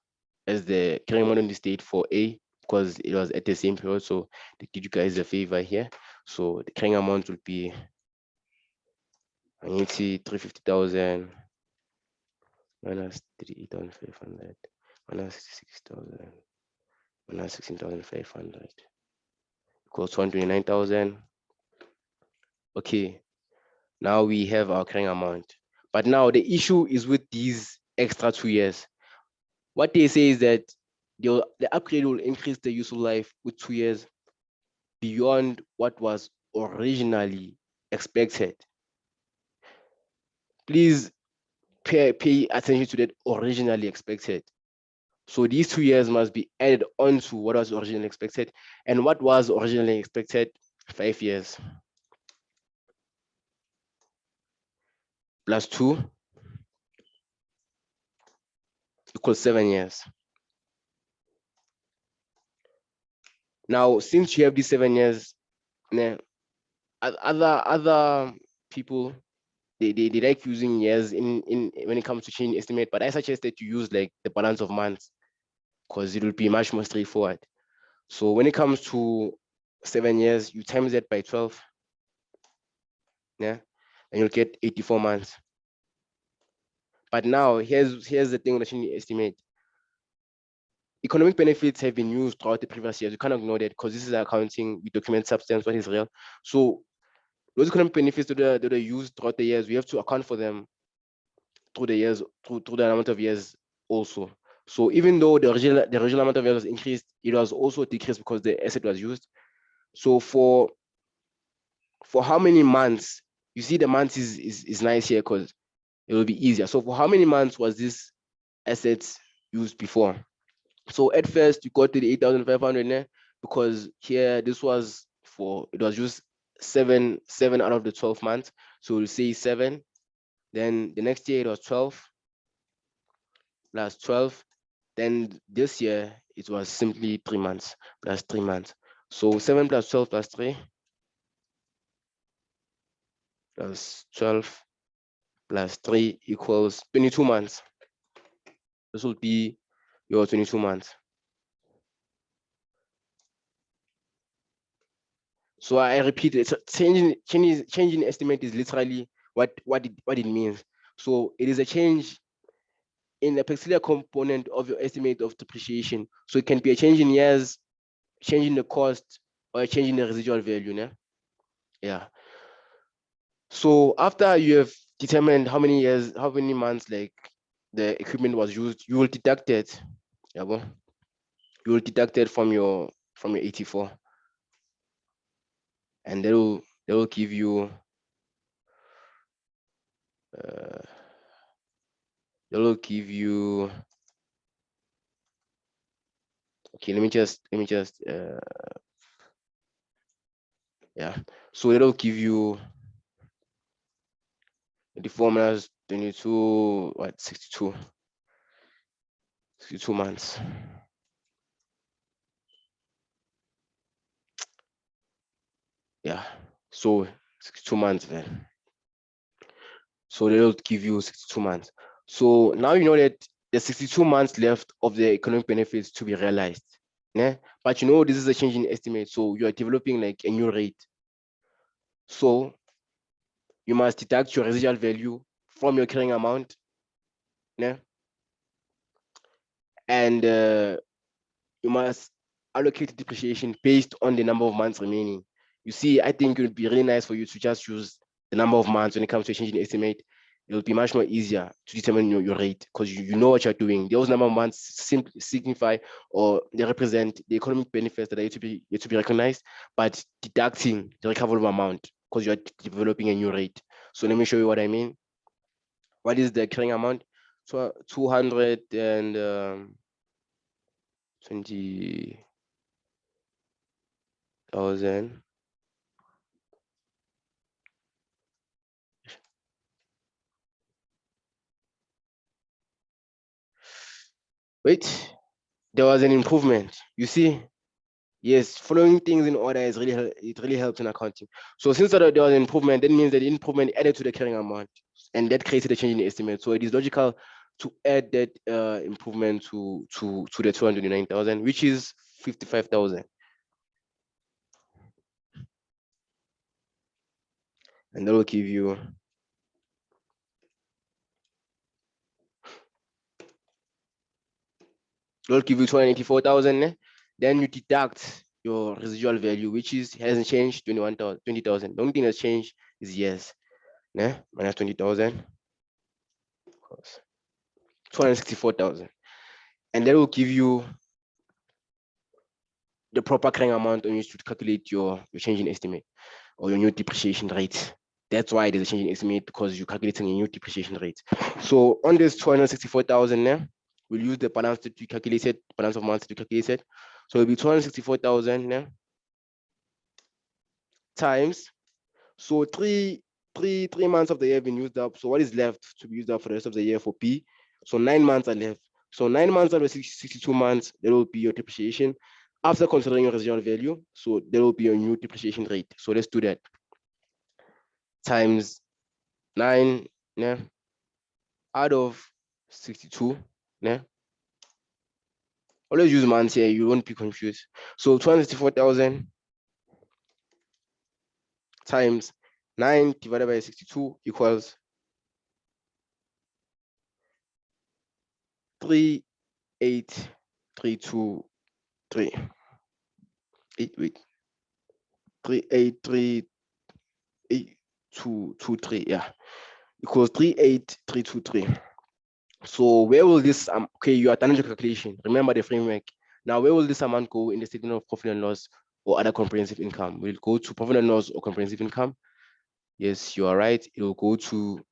A: as the carrying amount on this date for A, because it was at the same period. So they did you guys a favor here. So the carrying amount will be, I need to see 350,000 minus 3,500 minus 66,000 minus 16,500 equals 129,000. Okay, now we have our carrying amount. But now the issue is with these extra 2 years. What they say is that the upgrade will increase the useful life with 2 years beyond what was originally expected. Please pay attention to that originally expected. So these 2 years must be added on to what was originally expected. And what was originally expected? 5 years plus 2 equals 7 years. Now, since you have these 7 years, other people, they like using years in when it comes to change estimate, but I suggest that you use like the balance of months, because it will be much more straightforward. So when it comes to 7 years, you times that by 12, yeah, and you'll get 84 months. But now here's the thing that you need to estimate. Economic benefits have been used throughout the previous years. You cannot ignore that, because this is accounting. We document substance, what is real. So those economic benefits that are used throughout the years, we have to account for them through the years, through the amount of years also. So even though the original amount of years was increased, it was also decreased because the asset was used. So for how many months, you see the months is nice here because it will be easier. So for how many months was this assets used before? So at first you got to the 8,500 because here it was used seven out of the 12 months. So we'll say 7. Then the next year it was 12 plus 12. Then this year it was simply 3 months plus 3 months. So 7 plus 12 plus 3 plus 12 plus 3 equals 22 months. This will be your 22 months. So I repeat it. So changing estimate is literally what it means. So it is a change in the peculiar component of your estimate of depreciation. So it can be a change in years, change in the cost, or a change in the residual value. Né? Yeah. So after you have determined how many years, how many months like the equipment was used, you will deduct it. Yeah, well, you will deduct it from your 84, and they will give you they will give you okay, let me just yeah, so it'll give you the formulas 22 what 62 months. Yeah, so 62 months then. So they'll give you 62 months. So now you know that there's 62 months left of the economic benefits to be realized. Yeah? But you know, this is a change in estimate. So you are developing like a new rate. So you must deduct your residual value from your carrying amount. Yeah? And you must allocate depreciation based on the number of months remaining. You see, I think it would be really nice for you to just use the number of months when it comes to changing estimate. It'll be much more easier to determine your rate because you know what you're doing. Those number of months simply signify or they represent the economic benefits that are yet to be recognized, but deducting the recoverable amount because you're developing a new rate. So let me show you what I mean. What is the carrying amount? So 220,000. Wait, there was an improvement. You see, yes, following things in order is it really helps in accounting. So since there was an improvement, that means that the improvement added to the carrying amount, and that created a change in estimate. So it is logical to add that improvement to the 229,000, which is 55,000, and that will give you. It'll give you 284,000. Then you deduct your residual value, which hasn't changed, 20,000. The only thing that's changed is years. Minus 20,000, 264,000. And that will give you the proper carrying amount on which to calculate your change in estimate or your new depreciation rate. That's why there's a change in estimate, because you're calculating a new depreciation rate. So on this 264,000, we'll use the balance that we calculated, balance of months that we calculated. So it'll be 264,000 times. So three months of the year have been used up. So what is left to be used up for the rest of the year for P? So 9 months are left. So 9 months out of 62 months, there will be your depreciation after considering your residual value. So there will be a new depreciation rate. So let's do that. Times 9 out of 62. Always use months here, you won't be confused. So 264,000 times 9 divided by 62 equals 38323. 38323, yeah, equals 38323. So where will this okay, you are done with your calculation. Remember the framework. Now where will this amount go in the statement of profit and loss or other comprehensive income? Will it go to profit and loss or comprehensive income? Yes, you are right. It will go to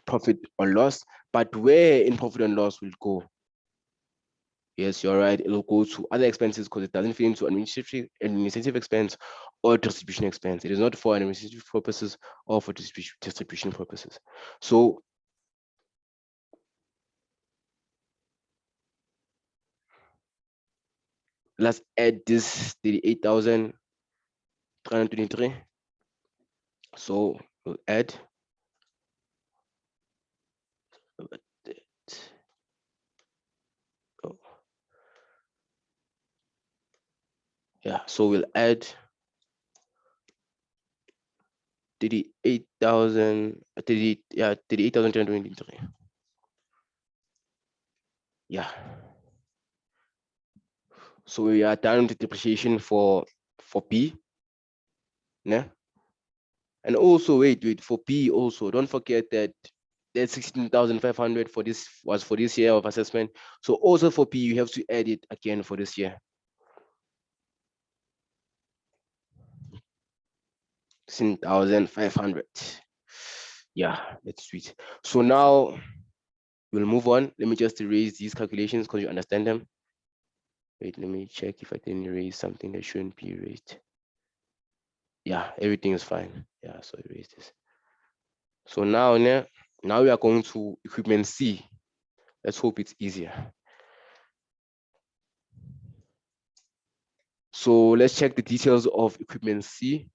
A: profit or loss, but where in profit and loss will it go? Yes, you're right. It'll go to other expenses because it doesn't fit into administrative expense or distribution expense. It is not for administrative purposes or for distribution purposes. So let's add this 38,323. So we'll add oh, yeah, so we'll add 38,000, 38,323. Yeah. So we are done with depreciation for P. Yeah. And also wait, for P also, don't forget that that 16,500 for this was for this year of assessment. So also for P, you have to add it again for this year. 16,500. Yeah, that's sweet. So now we'll move on. Let me just erase these calculations because you understand them. Wait, let me check if I can erase something that shouldn't be erased. Yeah, everything is fine. Yeah, so erase this. So now we are going to equipment C. Let's hope it's easier. So let's check the details of equipment C.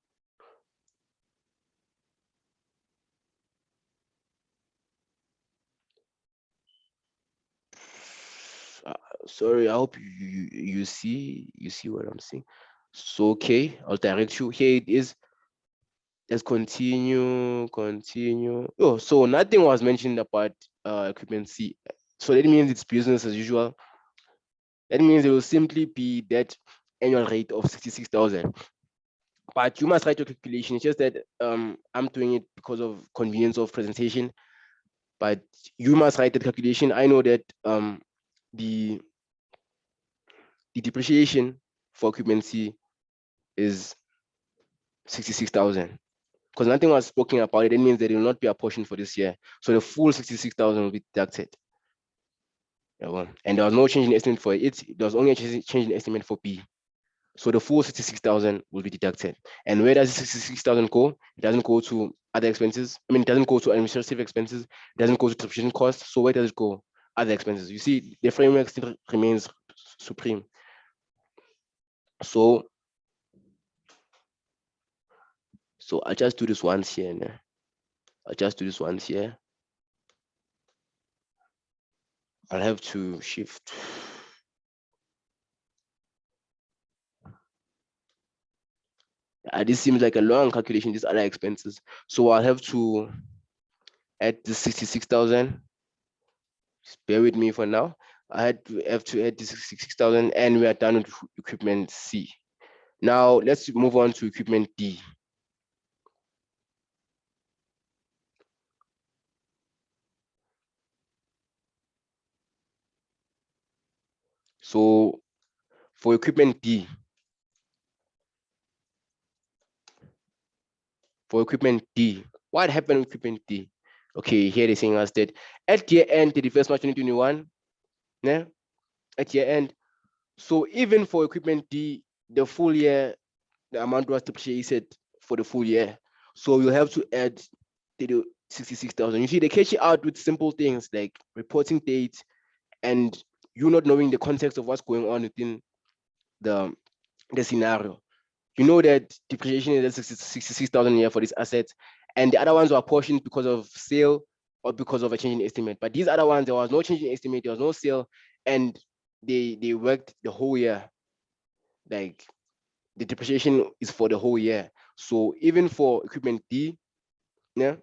A: Sorry, I hope you see what I'm saying. So okay, I'll direct you. Here it is. Let's continue. Oh, so nothing was mentioned about equipment C. So that means it's business as usual. That means it will simply be that annual rate of 66,000. But you must write your calculation. It's just that I'm doing it because of convenience of presentation. But you must write the calculation. I know that the depreciation for equipment C is 66,000 because nothing was spoken about it. It means that it will not be apportioned for this year. So the full 66,000 will be deducted. Yeah, well, and there was no change in estimate for it. There was only a change in estimate for B. So the full 66,000 will be deducted. And where does 66,000 go? It doesn't go to other expenses. I mean, it doesn't go to administrative expenses. It doesn't go to distribution costs. So where does it go? Other expenses. You see, the framework still remains supreme. So I'll just do this once here. I'll just do this once here. I'll have to shift. This seems like a long calculation, these other expenses. So I'll have to add the 66,000. Just bear with me for now. I have to add the 66,000 and we are done with equipment C. Now let's move on to equipment D. So for equipment D, what happened with equipment D? Okay, here they're saying us that at year end, 31st March 2021, yeah, at year end. So even for equipment D, the full year, the amount was depreciated for the full year. So you'll have to add 66,000. You see, they catch you out with simple things like reporting dates and you not knowing the context of what's going on within the scenario. You know that depreciation is at 66,000 a year for these assets, and the other ones were portioned because of sale or because of a change in estimate. But these other ones, there was no change in estimate, there was no sale, and they worked the whole year. Like the depreciation is for the whole year. So even for equipment D, yeah,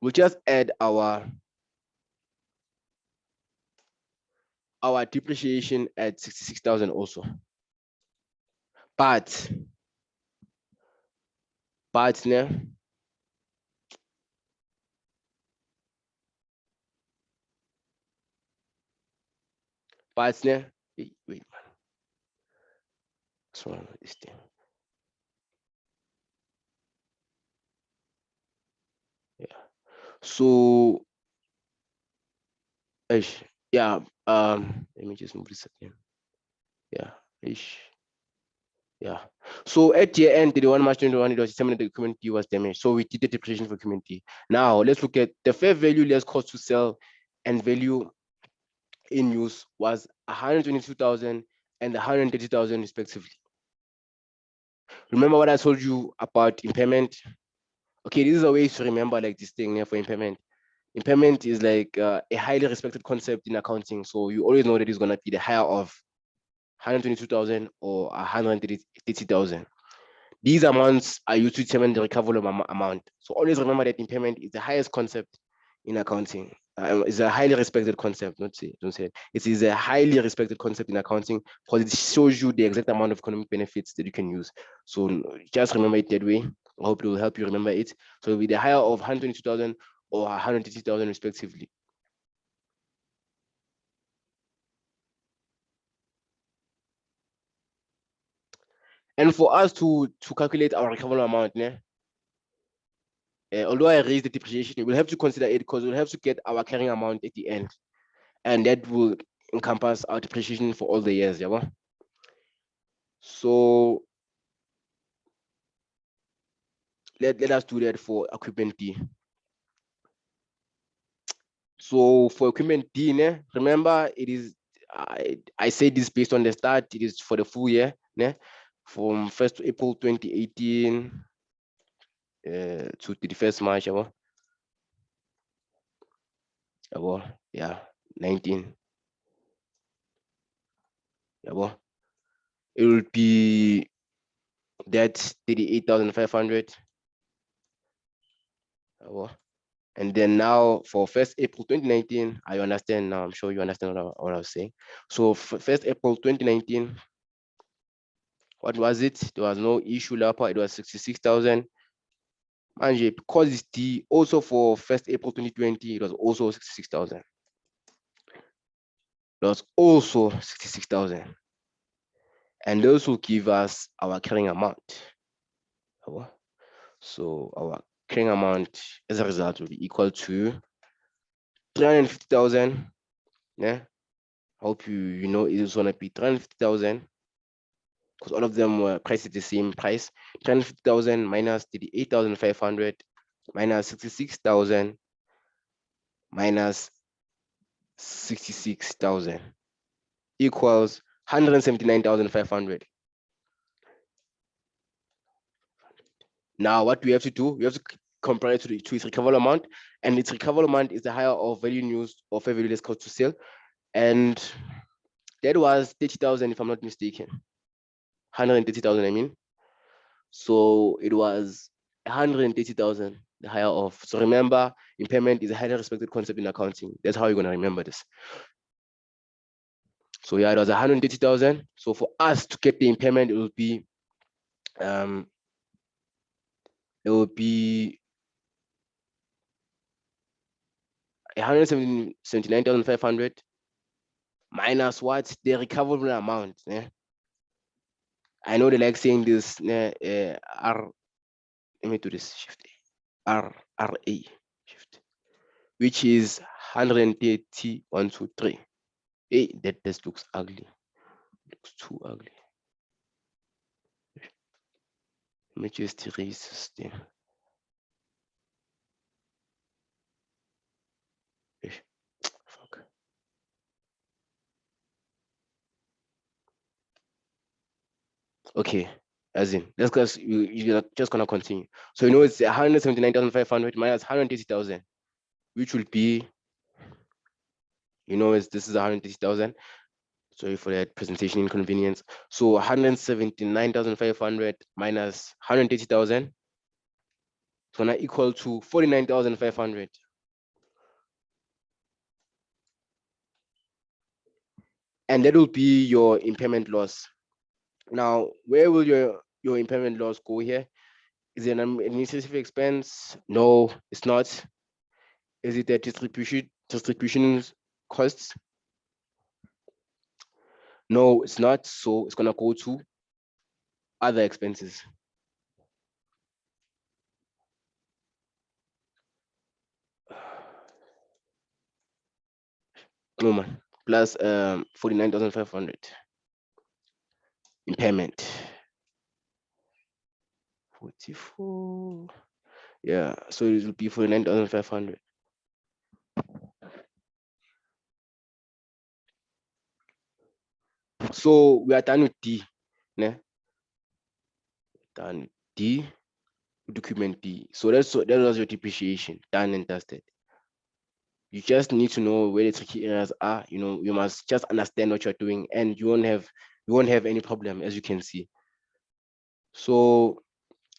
A: we'll just add our depreciation at 66,000 also. But yeah, yeah, wait, what's wrong with this thing? Yeah. So Yeah. Let me just move this again. Yeah. Ish. Yeah. So at year end, 31 March 2021, it was determined that the community was damaged. So we did the depreciation for community. Now let's look at the fair value less cost to sell and value in use was 122,000 and 130,000 respectively. Remember what I told you about impairment? Okay, this is a way to remember like this thing here for impairment. Impairment is like a highly respected concept in accounting. So you always know that it's gonna be the higher of 122,000 or 130,000. These amounts are used to determine the recoverable amount. So always remember that impairment is the highest concept in accounting. It's a highly respected concept, not say, don't say it. It is a highly respected concept in accounting because it shows you the exact amount of economic benefits that you can use. So just remember it that way. I hope it will help you remember it. So it'll be the higher of 122,000 or 130,000 respectively. And for us to calculate our recoverable amount, although I raised the depreciation, we'll have to consider it because we'll have to get our carrying amount at the end. And that will encompass our depreciation for all the years. Yeah. So let us do that for equipment D. So for equipment D, remember it is I say this based on the start, it is for the full year, from 1st April 2018 to 31st March, yeah, 19. Yeah, it will be that 38,500. And then now for 1st April 2019, I understand now. I'm sure you understand what I was saying. So 1st April 2019, what was it? There was no issue lapper. It was 66,000. And because it's D, also for 1st April 2020, it was also 66,000. It was also 66,000. And those will give us our carrying amount. So our carrying amount as a result will be equal to 350,000. Yeah. Hope you know it is gonna be 350,000 because all of them were priced at the same price. 350,000 minus 38,500 minus 66,000 minus 66,000 equals 179,500. Now what we have to do, we have to compare it to its recoverable amount, and its recoverable amount is the higher of value in use or fair value less cost to sell, and that was 30,000 if I'm not mistaken. 130,000, I mean. So it was 130,000, the higher of. So remember, impairment is a highly respected concept in accounting. That's how you're gonna remember this. So yeah, it was 130,000. So for us to get the impairment, um, it will be 179,500 minus what the recoverable amount. I know they like saying this. R. Let me do this shift. RA shift, which is 130, 1, 2, 3. Hey, that this looks ugly. Looks too ugly. Let me just erase this thing. Fuck. Okay, as in, let's go. You're just gonna continue. So you know it's 179,500 minus 130,000, which will be, this is 130,000. Sorry for that presentation inconvenience. So 179,500 minus 130,000 is gonna equal to 49,500. And that will be your impairment loss. Now, where will your impairment loss go here? Is it an administrative expense? No, it's not. Is it a distribution costs? No, it's not. So it's gonna go to other expenses. No man. Plus 49,500 impairment. 44. Yeah, so it will be 49,500. So we are done with D. Ne? Done with D. Document D. So that was your depreciation. Done and dusted. You just need to know where the tricky areas are. You must just understand what you're doing, and you won't have any problem, as you can see. So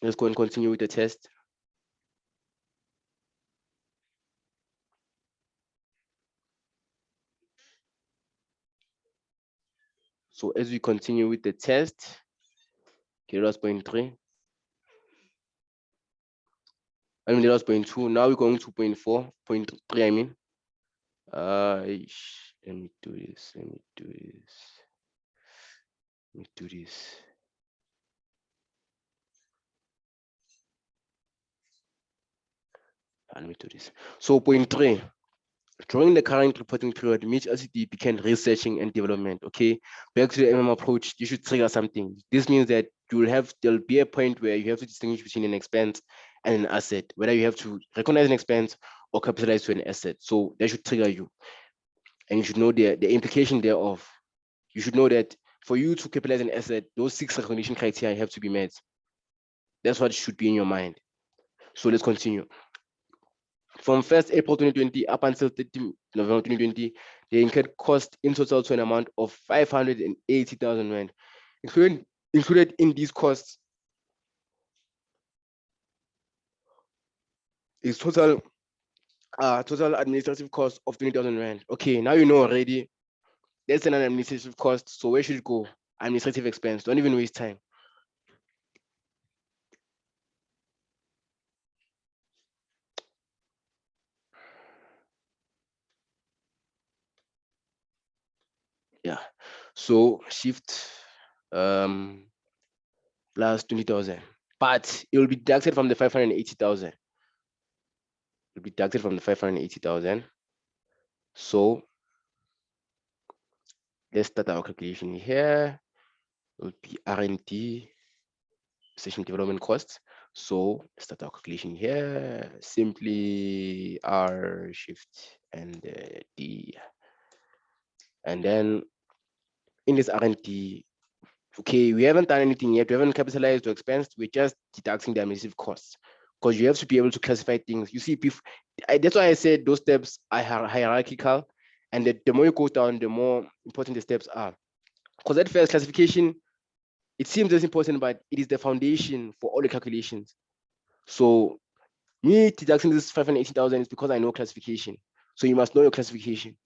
A: let's go and continue with the test. So as we continue with the test, okay, that's point 3. I mean, that was point 2. Now we're going to point 4, point 3, I mean. Let me do this. Let me do this. Let me do this. Let me do this. So point 3. During the current reporting period, Mitch LCD began researching and development. Okay, back to the MM approach, you should trigger something. This means that there'll be a point where you have to distinguish between an expense and an asset, whether you have to recognize an expense or capitalize to an asset. So that should trigger you, and you should know the implication thereof. You should know that for you to capitalize an asset, those 6 recognition criteria have to be met. That's what should be in your mind. So let's continue. From 1st April 2020 up until 30 November 2020, they incurred cost in total to an amount of 580,000 rand. Included in these costs is total administrative cost of 20,000 rand. Okay, now you know already. That's an administrative cost. So where should it go? Administrative expense. Don't even waste time. Yeah. So shift plus 20,000. But it will be deducted from the 580,000. It will be deducted from the 580,000. So let's start our calculation here. It will be R&D, session development costs. So let's start our calculation here. Simply R shift and D. And then in this R&D, okay, we haven't done anything yet. We haven't capitalized or expensed. We're just deducting the administrative costs because you have to be able to classify things. You see, that's why I said those steps are hierarchical, and the more you go down, the more important the steps are. Because at first, classification, it seems less important, but it is the foundation for all the calculations. So me deducting this 580,000 is because I know classification. So you must know your classification.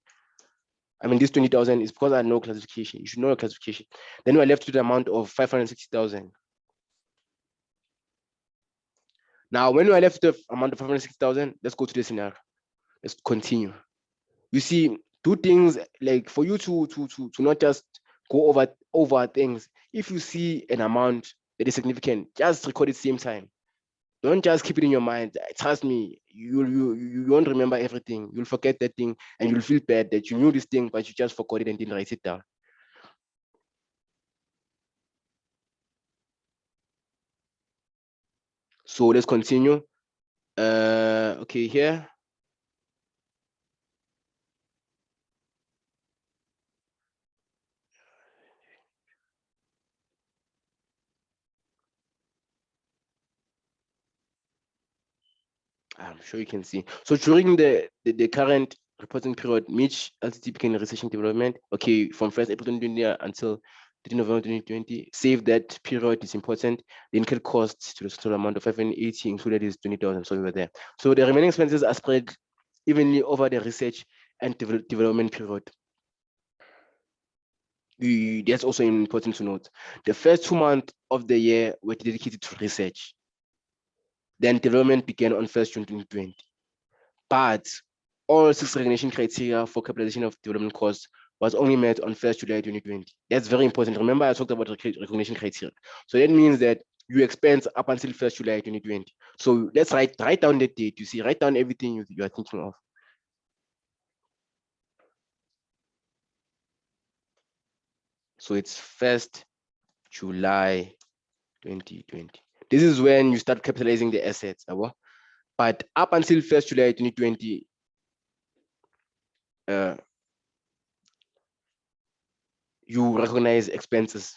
A: I mean, this 20,000 is because I know classification. You should know your classification. Then we're left with the amount of 560,000. Now, when we're left with the amount of 560,000, let's go to the scenario. Let's continue. You see, do things like for you to not just go over things. If you see an amount that is significant, just record it same time. Don't just keep it in your mind. Trust me, you won't remember everything. You'll forget that thing and you'll feel bad that you knew this thing, but you just forgot it and didn't write it down. So let's continue. Okay, here. I'm sure you can see. So during the current reporting period, Mitch LTD began research and development. Okay, from 1st April 2020 until 30 November 2020. Save that period is important. The incurred costs to the total amount of 580 included is 20,000. So we were there. So the remaining expenses are spread evenly over the research and development period. That's also important to note. The first 2 months of the year were dedicated to research. Then development began on 1st June 2020. But all 6 recognition criteria for capitalization of development costs was only met on 1st July 2020. That's very important. Remember, I talked about recognition criteria. So that means that you expense up until 1st July 2020. So let's write down the date. You see, write down everything you are thinking of. So it's 1st July 2020. This is when you start capitalizing the assets. But up until 1st July 2020, you recognize expenses.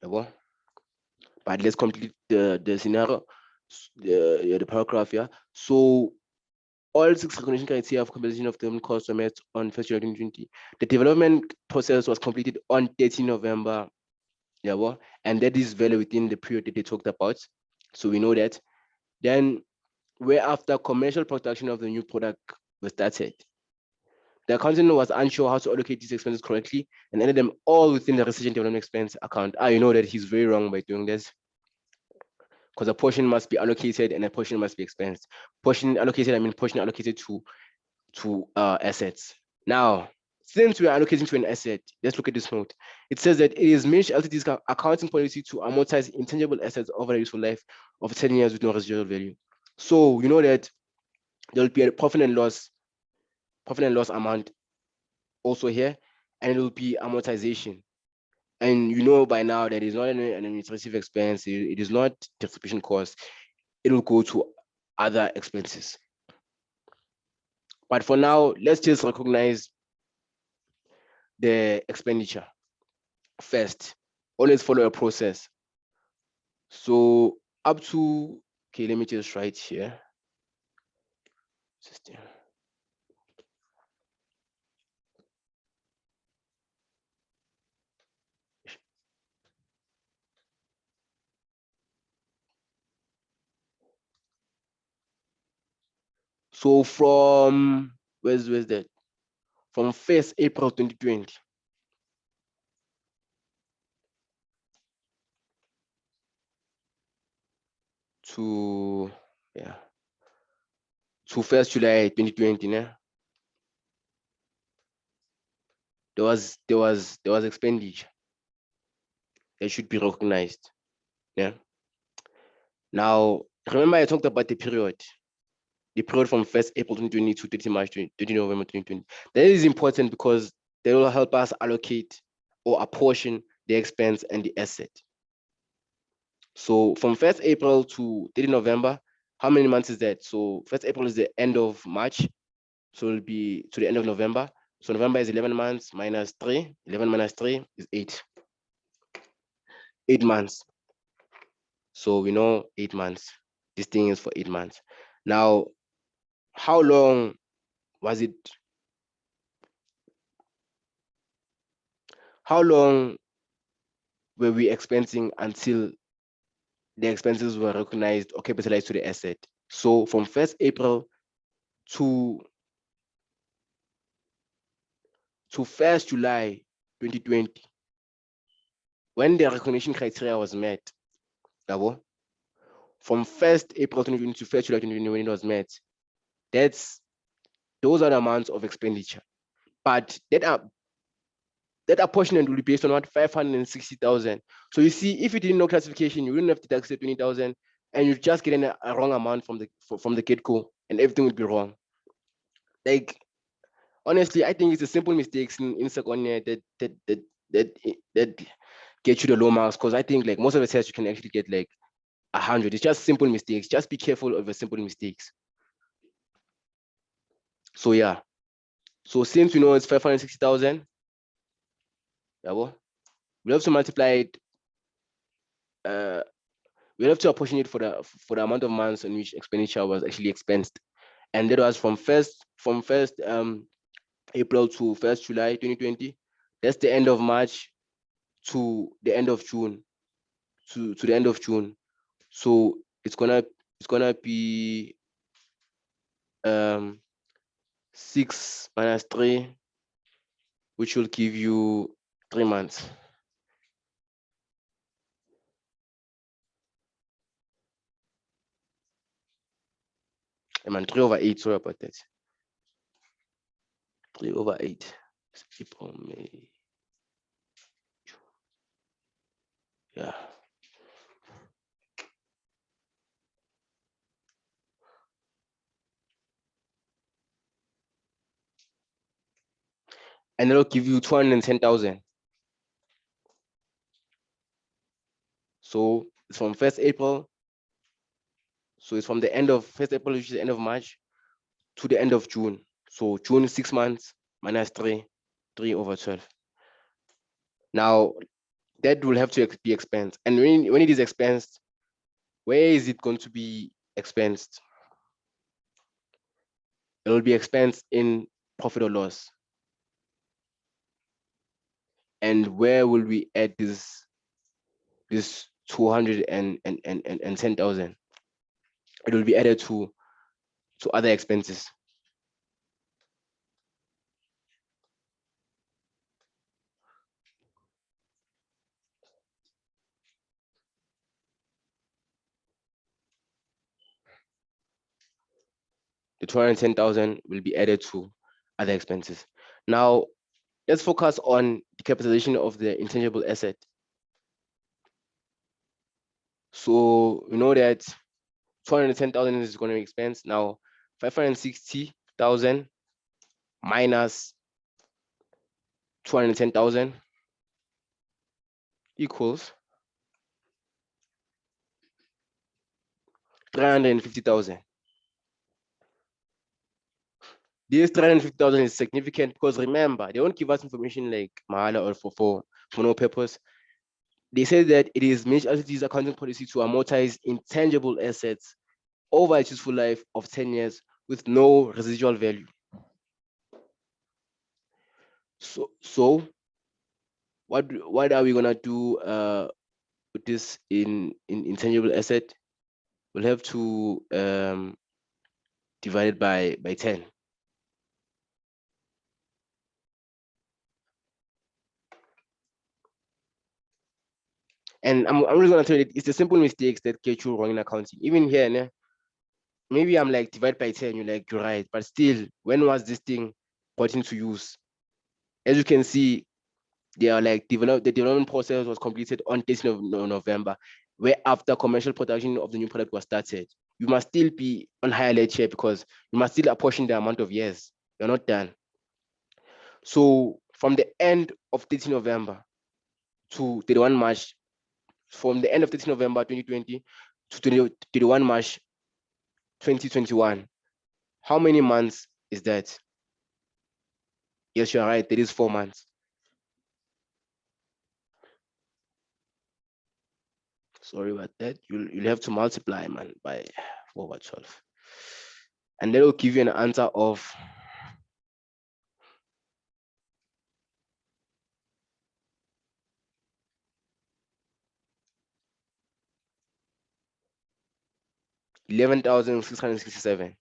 A: But let's complete the scenario, the paragraph here. So all 6 recognition criteria of compensation of development costs were met on 1st July 2020. The development process was completed on 13 November. And that is valid within the period that they talked about. So we know that. Then whereafter commercial production of the new product was started, the accountant was unsure how to allocate these expenses correctly and ended them all within the research and development expense account. You know that he's very wrong by doing this, because a portion must be allocated and a portion must be expensed. Portion allocated, I mean portion allocated to assets. Now, since we are allocating to an asset, let's look at this note. It says that it is Mitch Ltd's accounting policy to amortize intangible assets over a useful life of 10 years with no residual value. So you know that there will be a profit and loss amount also here, and it will be amortization. And you know by now that it's not an administrative expense, it is not distribution cost, it will go to other expenses. But for now, let's just recognize the expenditure first. Always follow a process. So up to, okay, let me just write here. So from, where's that? From 1st April 2020 to, to 1st July 2020, there was expenditure that should be recognized. Now, remember I talked about the period from 1st April 2020 to 30 March 30 November 2020. That is important because they will help us allocate or apportion the expense and the asset. So from 1st April to 30 November, how many months is that? So 1st April is the end of March, so it'll be to the end of November. So November is 11 months minus 3. 11 minus 3 is 8. 8 months. So we know 8 months. This thing is for 8 months. Now, how long was it? How long were we expensing until the expenses were recognized or capitalized to the asset? So from 1st April to 1st July 2020, when the recognition criteria was met, from 1st April 2020 to 1st July 2020 when it was met, those are the amounts of expenditure. But that apportionment will be based on what? 560,000. So you see, if you didn't know classification, you wouldn't have deducted 20,000, and you're just getting a wrong amount from the get-go, and everything would be wrong. Like, honestly, I think it's the simple mistakes in second year that get you the low marks, because I think like most of the tests you can actually get like 100. It's just simple mistakes. Just be careful of the simple mistakes. So yeah. So since we know it's 560,000, we have to multiply it. We have to apportion it for the amount of months in which expenditure was actually expensed, and that was from first April to 1st July 2020. That's the end of March to the end of June. To the end of June. So it's gonna be 6 minus 3, which will give you 3 months. I mean 3/8, sorry about that. 3/8. April, May. Yeah. And it'll give you 210,000. So it's from 1st April. So it's from the end of 1st April, which is the end of March, to the end of June. So June is 6 months minus 3 over 12. Now that will have to be expensed. And when it is expensed, where is it going to be expensed? It will be expensed in profit or loss. And where will we add this 210,000? It will be added to other expenses. The 210,000 will be added to other expenses. Now, let's focus on the capitalization of the intangible asset. So we know that 210,000 is going to be expense. Now, 560,000 minus 210,000 equals 350,000. This 350,000 is significant because remember, they won't give us information like mahala or for no purpose. They say that it is municipality's accounting policy to amortize intangible assets over its useful life of 10 years with no residual value. So what are we gonna do with this in intangible asset? We'll have to divide it by 10. And I'm really gonna tell you, it's the simple mistakes that get you wrong in accounting. Even here, né, maybe I'm like divide by 10, you're like, you're right, but still, when was this thing put into use? As you can see, they are like the development process was completed on 13th of November, where after commercial production of the new product was started. You must still be on higher lead share because you must still apportion the amount of years. You're not done. So from the end of 13 November to 31 March, from the end of 13 November 2020 to 31 March 2021, how many months is that? Yes, you're right, it is 4 months. Sorry about that. You'll have to multiply, man, by 4 over 12. And that will give you an answer of 11,667.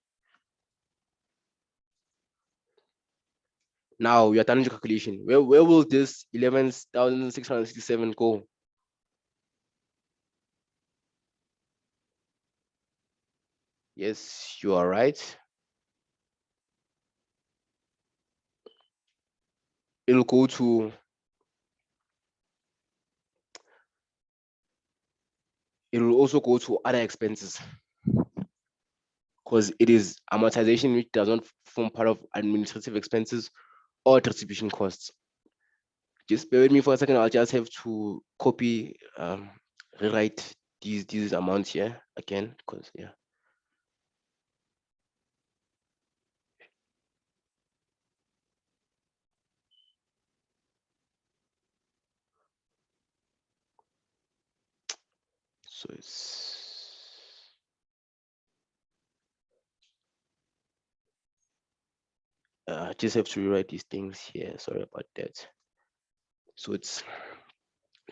A: Now you are done with your calculation. Where will this 11,667 go? Yes, you are right. It'll go to it will also go to other expenses because it is amortization which does not form part of administrative expenses or distribution costs. Just bear with me for a second. I'll just have to copy, rewrite these amounts here again because yeah. So it's I just have to rewrite these things here. Sorry about that. So it's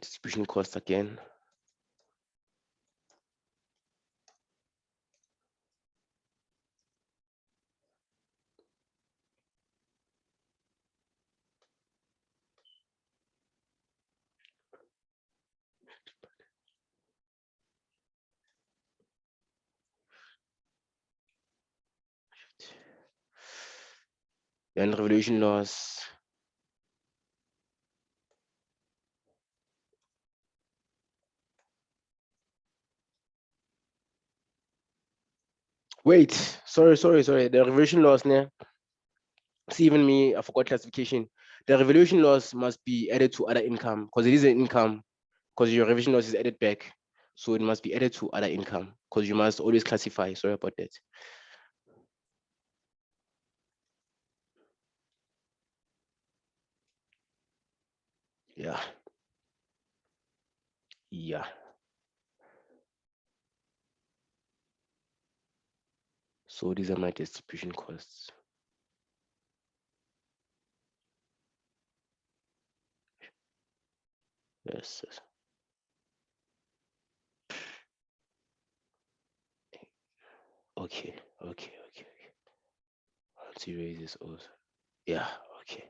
A: distribution cost again. Then revaluation loss. Wait, sorry. The revaluation loss now. See, even me, I forgot classification. The revaluation loss must be added to other income because it is an income because your revision loss is added back. So it must be added to other income because you must always classify. Sorry about that. Yeah. Yeah. So these are my distribution costs. Yes. Okay. Okay. Okay. Let's erase this also. Yeah. Okay.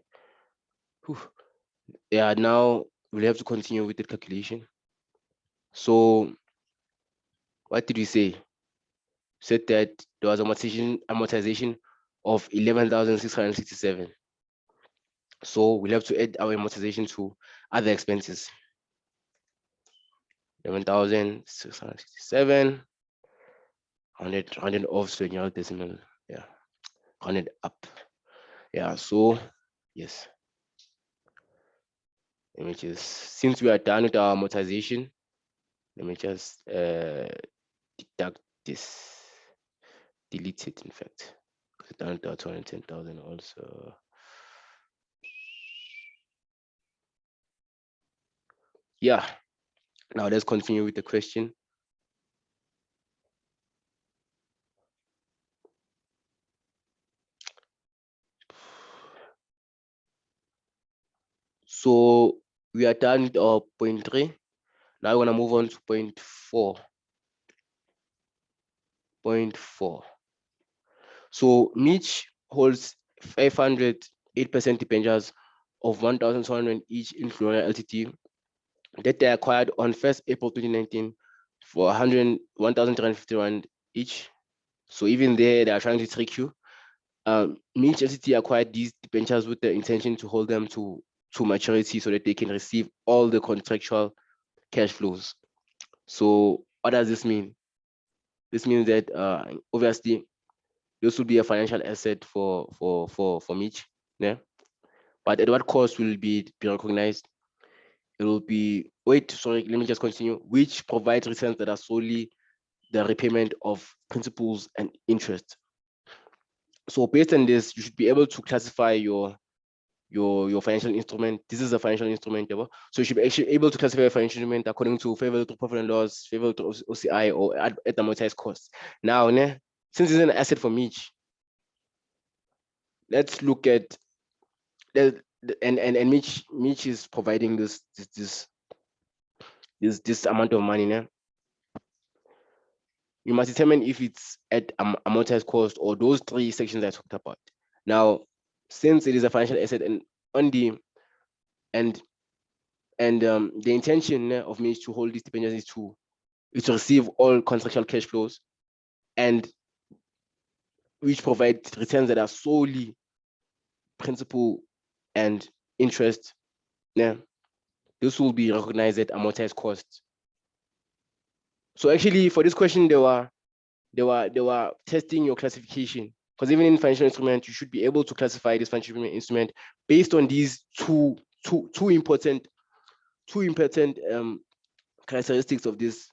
A: Whew. Yeah. Now we'll have to continue with the calculation. So what did we say? Said that there was amortization of 11,667. So we'll have to add our amortization to other expenses. 11,667, 100 off general decimal. Yeah, 100 up. Yeah, so yes. Let me just, since we are done with our amortization, let me just deduct this, delete it in fact. Because down to 210,000 also. Yeah, now let's continue with the question. So we are done with our point 3. Now we're gonna move on to point 4. Point 4. So Mitch holds 508% debentures of 1,200 each in Flora Ltd that they acquired on 1st April 2019 for 1,351 each. So even there, they are trying to trick you. Mitch Ltd acquired these debentures with the intention to hold them to maturity so that they can receive all the contractual cash flows. So what does this mean? This means that obviously this will be a financial asset for Mitch. Yeah. But at what cost will be recognized? It will be, wait, sorry, let me just continue. Which provides returns that are solely the repayment of principals and interest. So based on this, you should be able to classify your financial instrument. This is a financial instrument, so you should be actually able to classify a financial instrument according to favorable to profit and loss, favorable to OCI, or at amortized cost. Now, since it's an asset for Mitch, let's look at the and Mitch is providing this amount of money now. You must determine if it's at amortized cost or those 3 sections I talked about. Now, since it is a financial asset and on the and the intention of Mitch to hold these debentures is to receive all contractual cash flows and which provide returns that are solely principal and interest. Yeah, this will be recognized at amortized cost. So actually, for this question, they were testing your classification, because even in financial instrument, you should be able to classify this financial instrument based on these two important characteristics of this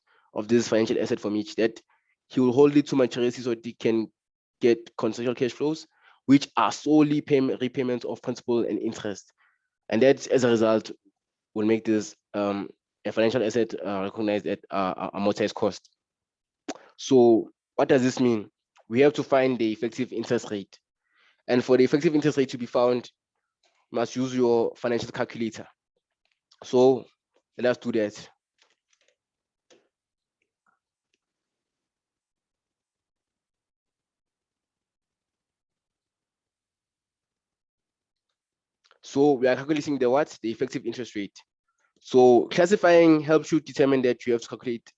A: financial asset from each, that he will hold it to maturity so they can get contractual cash flows, which are solely repayments of principal and interest. And that, as a result, will make this a financial asset recognized at amortized cost. So what does this mean? We have to find the effective interest rate. And for the effective interest rate to be found, you must use your financial calculator. So let us do that. So we are calculating the what? The effective interest rate. So classifying helps you determine that you have to calculate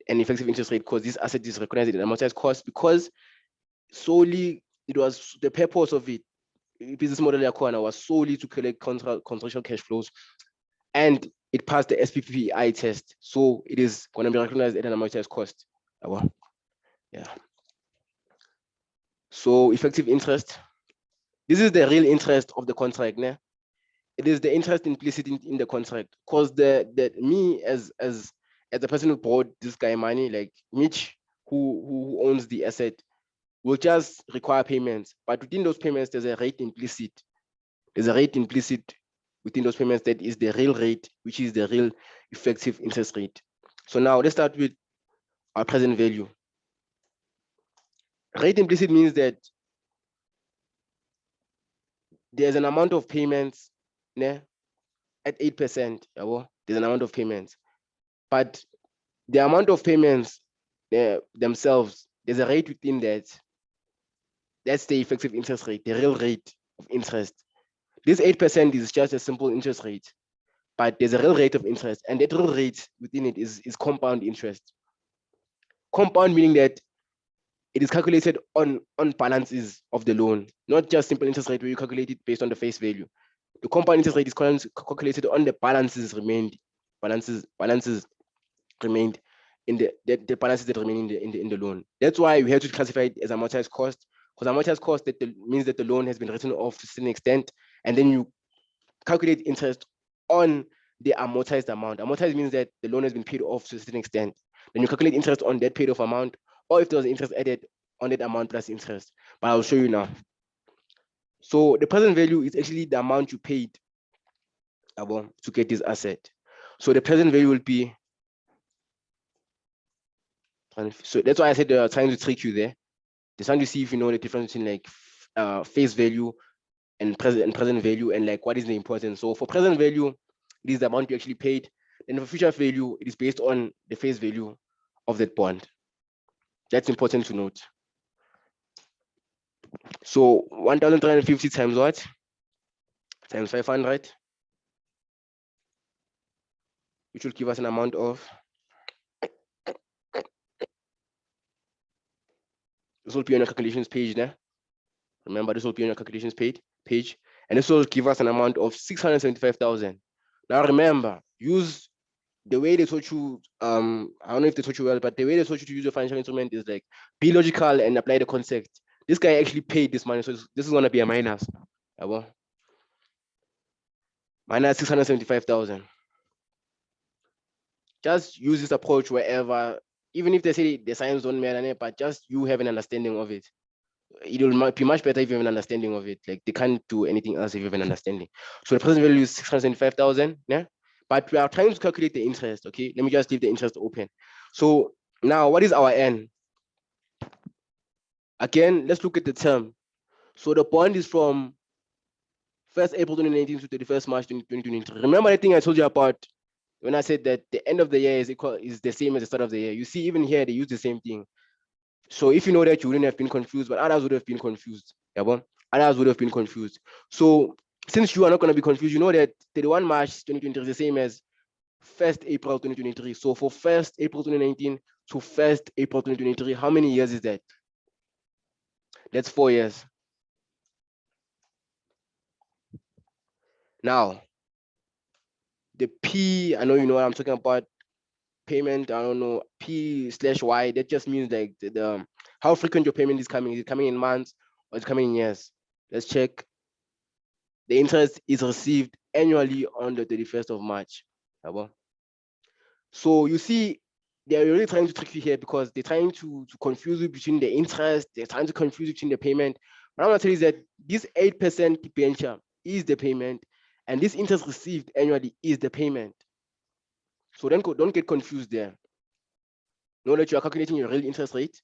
A: an effective interest rate because this asset is recognized at amortized cost, because solely it was the purpose of it. Business model Yakwana was solely to collect contractual cash flows, and it passed the SPPI test. So it is going to be recognized at an amortized cost. Yeah. So effective interest. This is the real interest of the contract. Né? It is the interest implicit in the contract, because the me as as the person who brought this guy money, like Mitch, who owns the asset, will just require payments. But within those payments, there's a rate implicit. There's a rate implicit within those payments that is the real rate, which is the real effective interest rate. So now let's start with our present value. Rate implicit means that there's an amount of payments at 8%. There's an amount of payments. But the amount of payments themselves, there's a rate within that. That's the effective interest rate, the real rate of interest. This 8% is just a simple interest rate, but there's a real rate of interest, and that real rate within it is compound interest. Compound meaning that it is calculated on balances of the loan, not just simple interest rate where you calculate it based on the face value. The compound interest rate is calculated on the balances remained, balances remained in the balances that remain in the loan. That's why we have to classify it as amortized cost, because amortized cost means that the loan has been written off to a certain extent, and then you calculate interest on the amortized amount. Amortized means that the loan has been paid off to a certain extent. Then you calculate interest on that paid off amount, or if there was interest added on that amount plus interest. But I'll show you now. So the present value is actually the amount you paid to get this asset. So the present value will be, so that's why I said trying to trick you there. They're trying to see if you know the difference between like face value and present value, and like what is the importance. So for present value, it is the amount you actually paid. And for future value, it is based on the face value of that bond. That's important to note. So 1,350 times what? Times 500, which will give us an amount of, this will be on your calculations page there. Remember, this will be on your calculations page, and this will give us an amount of 675,000. Now remember, use the way they taught you, I don't know if they taught you well, but the way they taught you to use your financial instrument is like, be logical and apply the concept. This guy actually paid this money, so this is gonna be a minus. Minus 675,000. Just use this approach wherever, even if they say the signs don't matter, but just you have an understanding of it. It will be much better if you have an understanding of it. Like they can't do anything else if you have an understanding. So the present value is 675,000, yeah? But we are trying to calculate the interest, okay? Let me just leave the interest open. So now what is our N? Again, let's look at the term. So the bond is from 1st April 2019 to 31st March 2023. Remember the thing I told you about when I said that the end of the year is the same as the start of the year. You see, even here, they use the same thing. So if you know that, you wouldn't have been confused, but others would have been confused. Yeah, others would have been confused. So since you are not going to be confused, you know that 31 March 2023 is the same as 1st April 2023. So for 1st April 2019 to 1st April 2023, how many years is that? That's 4 years. Now, the P, I know you know what I'm talking about. Payment, I don't know, P/Y, that just means like the how frequent your payment is coming. Is it coming in months or is it coming in years? Let's check. The interest is received annually on the 31st of March. So you see, they're really trying to trick you here because they're trying to confuse you between the interest, they're trying to confuse you between the payment. What I'm gonna tell you is that this 8% debenture is the payment, and this interest received annually is the payment. So don't get confused there. Know that you are calculating your real interest rate.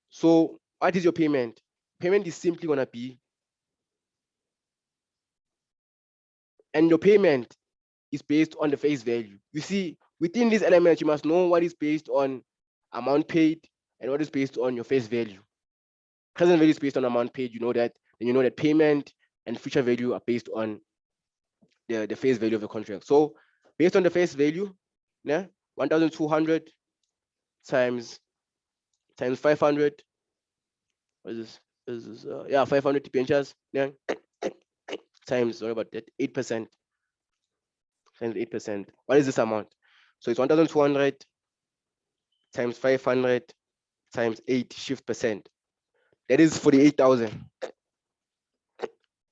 A: So what is your payment? Payment is simply gonna be, and your payment is based on the face value. You see, within this element, you must know what is based on amount paid and what is based on your face value. Present value is based on amount paid, you know that. Then you know that payment and future value are based on the face value of the contract. So based on the face value, 1,200 times 500. What is this? 500 debentures. Times, sorry about that, 8%. Times 8%. What is this amount? So it's 1,200 times 500 times 8 shift percent. That is 48,000.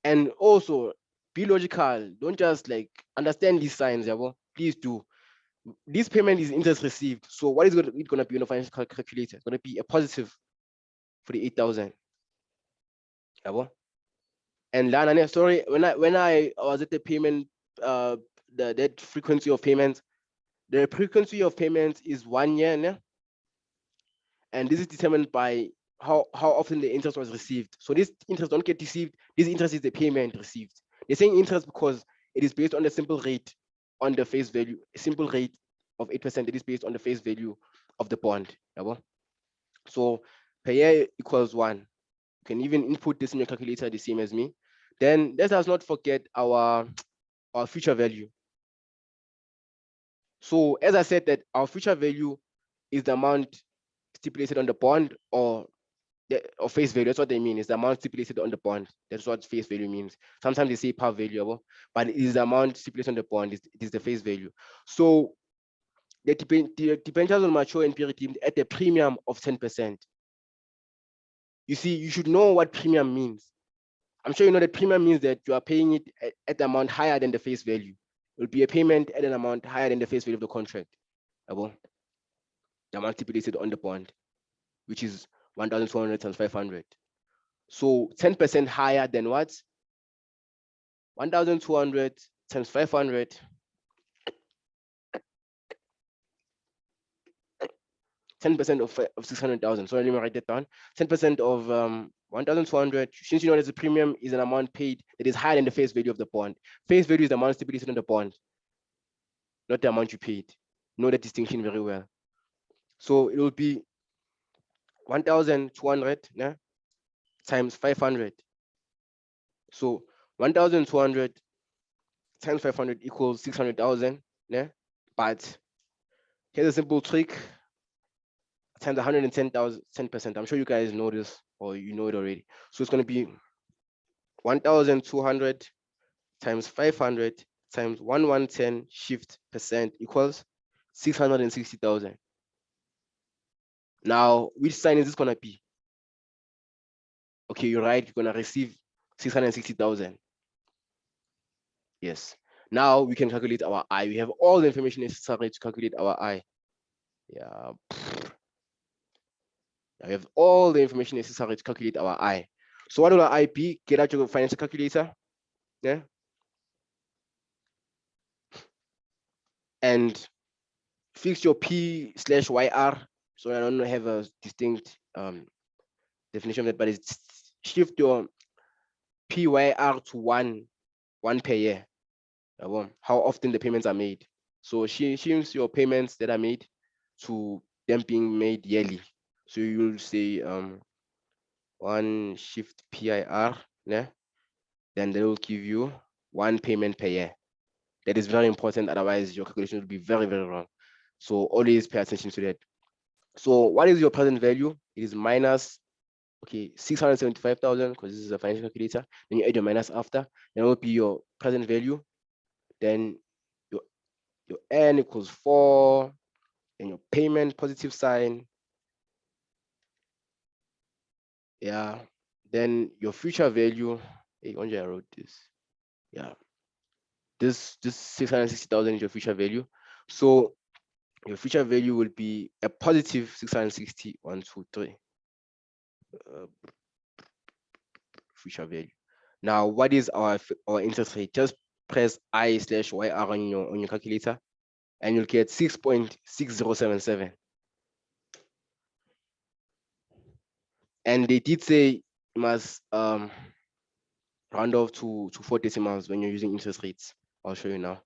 A: And also be logical. Don't just like understand these signs, please do. This payment is interest received. So what is it going to be on the financial calculator? It's going to be a positive for the 8,000. And Lana, sorry, when I was at the payment, that frequency of payments, the frequency of payments is 1 year, né? And this is determined by how often the interest was received. So this interest don't get received. This interest is the payment received. They're saying interest because it is based on the simple rate on the face value, a simple rate of 8%. It is based on the face value of the bond. So per year equals 1. You can even input this in your calculator the same as me. Then let us not forget our future value. So as I said, that our future value is the amount stipulated on the bond or face value. That's what they mean. Is the amount stipulated on the bond. That's what face value means. Sometimes they say par value, but it is the amount stipulated on the bond. It is the face value. So the debentures will mature and be redeemed at the premium of 10%. You see, you should know what premium means. I'm sure you know that premium means that you are paying it at the amount higher than the face value. It will be a payment at an amount higher than the face value of the contract. The amount stipulated on the bond, which is 1,200 times 500. So 10% higher than what? 1,200 times 500. 10% of 600,000. So let me write that down. 10% of 1,200. Since you know that the premium is an amount paid that is higher than the face value of the bond. Face value is the amount stipulated on the bond, not the amount you paid. Know that distinction very well. So it will be 1,200 times 500. So 1,200 times 500 equals 600,000. But here's a simple trick. Times 110,000, 10%. I'm sure you guys know this or you know it already. So it's going to be 1,200 times 500 times 110 shift percent equals 660,000. Now, which sign is this going to be? Okay, you're right. You're going to receive 660,000. Yes. Now we can calculate our I. We have all the information necessary to calculate our I. Yeah. We have all the information necessary to calculate our I. So what will our I be? Get out your financial calculator. Yeah. And fix your P/YR. So I don't have a distinct definition of that, but it's shift your PYR to one per year. How often the payments are made. So she shifts your payments that are made to them being made yearly. So you'll say one shift PIR, yeah? Then they will give you one payment per year. That is very important, otherwise your calculation will be very, very wrong. So always pay attention to that. So what is your present value? It is minus, okay, 675,000, because this is a financial calculator. Then you add your minus after, then it will be your present value. Then your N equals 4, and your payment positive sign. Yeah. Then your future value, hey, I wrote this. Yeah. This 660,000 is your future value. So your future value will be a positive 660, 1, 2, 3. Future value. Now, what is our interest rate? Just press I/YR on your calculator, and you'll get 6.6077. And they did say you must round off to 4 decimals when you're using interest rates. I'll show you now.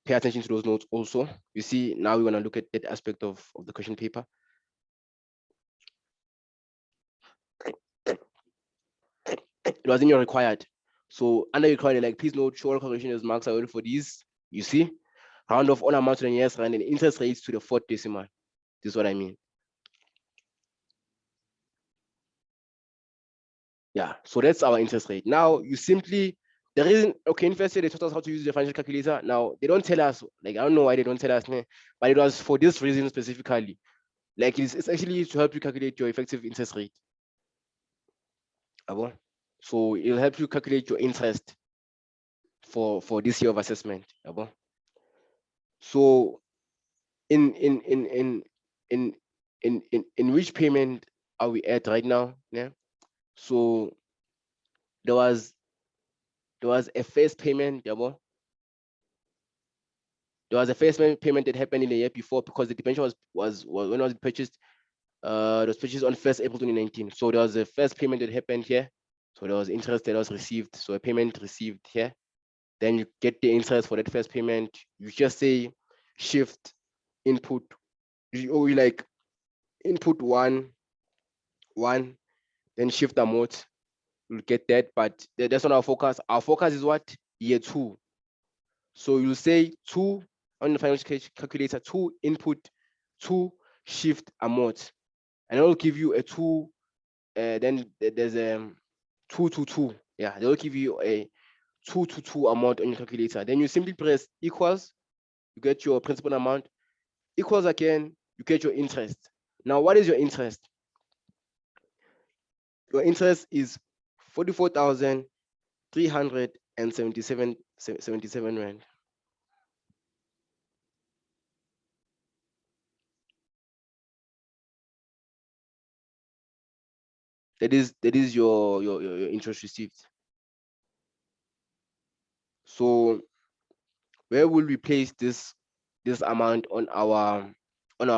A: Pay attention to those notes also. You see, now we're gonna look at that aspect of the question paper. It was in your required. So under required, like, please note, short correction is marks available for these. You see, round off all amounts to the nearest round and interest rates to the 4th decimal. This is what I mean. Yeah, so that's our interest rate. Now you simply, the reason, okay, in first year they taught us how to use the financial calculator. Now they don't tell us, like, I don't know why they don't tell us, but it was for this reason specifically. Like it's actually to help you calculate your effective interest rate. So it'll help you calculate your interest for this year of assessment. So in which payment are we at right now? Yeah. So there was a first payment, yeah, there was a first payment that happened in the year before, because the debenture was when was it purchased? It was purchased on 1st April 2019. So there was a first payment that happened here. So there was interest that was received. So a payment received here. Then you get the interest for that first payment. You just say shift input. You like input one, then shift amount. You'll get that, but that's not our focus. Our focus is what? Year 2. So you'll say 2 on the financial calculator, 2 input, 2 shift amount, and it will give you a 2. Then there's a 2 to 2. Yeah, they'll give you a 2 to 2 amount on your calculator. Then you simply press equals, you get your principal amount, equals again, you get your interest. Now, what is your interest? Your interest is 44,377 rand. That is your interest received. So where will we place this amount on our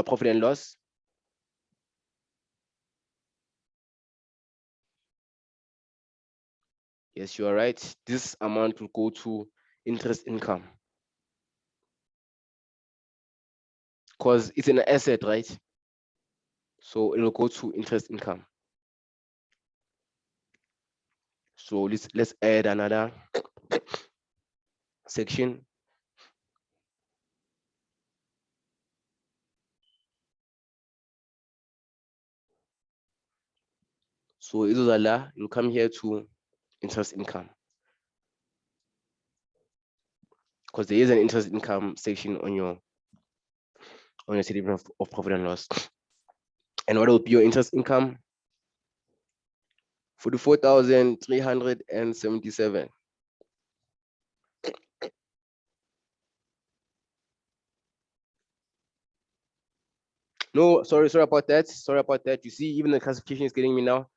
A: profit and loss? Yes, you are right. This amount will go to interest income, because it's an asset, right? So it will go to interest income. So let's add another section. So Izuzala, you'll come here to interest income, because there is an interest income section on your statement of profit and loss. And what will be your interest income? 44,377. No, sorry about that. Sorry about that. You see, even the classification is getting me now,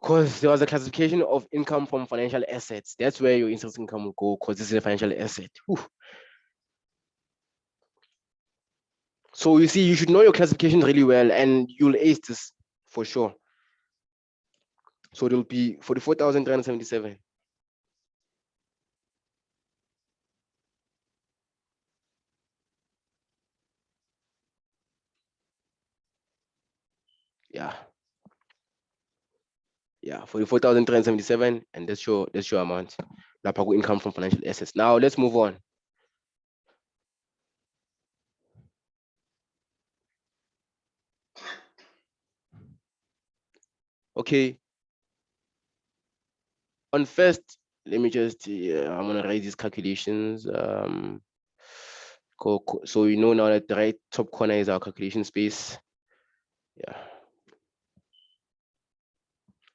A: because there was a classification of income from financial assets. That's where your interest income will go, because this is a financial asset. Whew. So you see, you should know your classification really well, and you'll ace this for sure. So it'll be 44,377. Yeah. Yeah, 44,377, and that's your amount. Lapago income from financial assets. Now let's move on. Okay. On first, let me just I'm gonna write these calculations. So you know now that the right top corner is our calculation space. Yeah.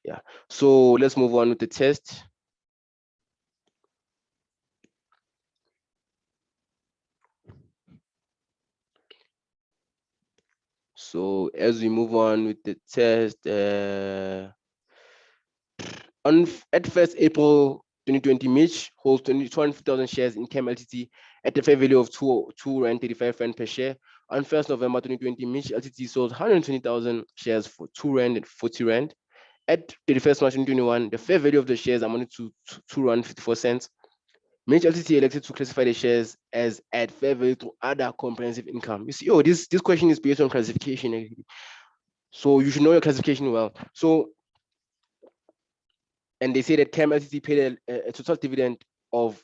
A: Yeah. So let's move on with the test. So as we move on with the test, at 1st April 2020, Mitch holds 250,000 shares in Chem Ltd at the fair value of 2.35 rand per share. On 1st November 2020, Mitch Ltd sold 120,000 shares for 2.40 rand. At 31st March 2021, the fair value of the shares amounted to 2.54 rand. Mitch Ltd elected to classify the shares as at fair value to other comprehensive income. You see, this question is based on classification. So you should know your classification well. So, and they say that Chem Ltd paid a total dividend of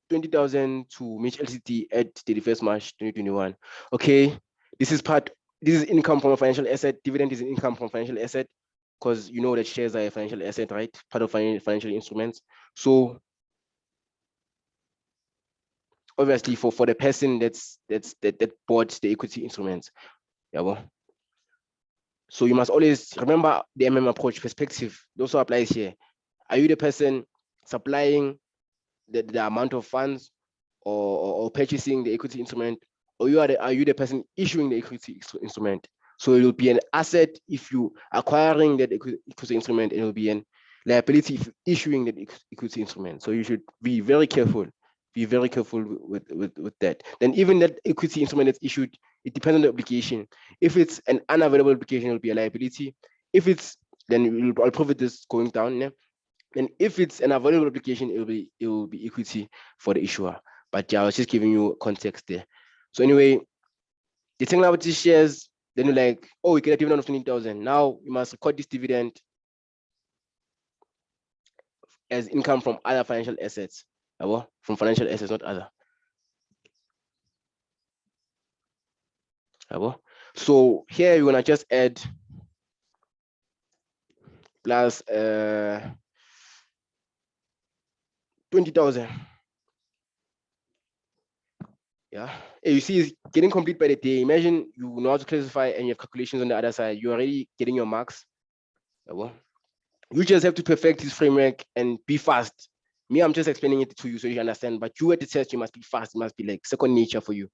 A: 20,000 to Mitch Ltd at 31st March 2021. Okay, this is income from a financial asset. Dividend is an income from financial asset, because you know that shares are a financial asset, right? Part of financial instruments. So obviously for the person that bought the equity instruments. Yeah, well. So you must always remember the approach perspective. It also applies here. Are you the person supplying the amount of funds, or purchasing the equity instrument, or are you the person issuing the equity instrument? So it will be an asset if you acquiring that equity instrument, and it will be an liability if issuing that equity instrument. So you should be very careful. Be very careful with that. Then even that equity instrument that's issued, it depends on the obligation. If it's an unavailable obligation, it will be a liability. If it's then I'll prove it is going down. Yeah? And if it's an available application, it will be equity for the issuer. But yeah, I was just giving you context there. So anyway, the thing about these shares, then you're like, oh, we get a dividend of 20,000. Now you must record this dividend as income from other financial assets. From financial assets, not other. So here you're gonna just add plus 20,000. Yeah. You see, it's getting complete by the day. Imagine you know how to classify and you have calculations on the other side. You're already getting your marks. You just have to perfect this framework and be fast. Me, I'm just explaining it to you so you understand. But you at the test, you must be fast. It must be like second nature for you.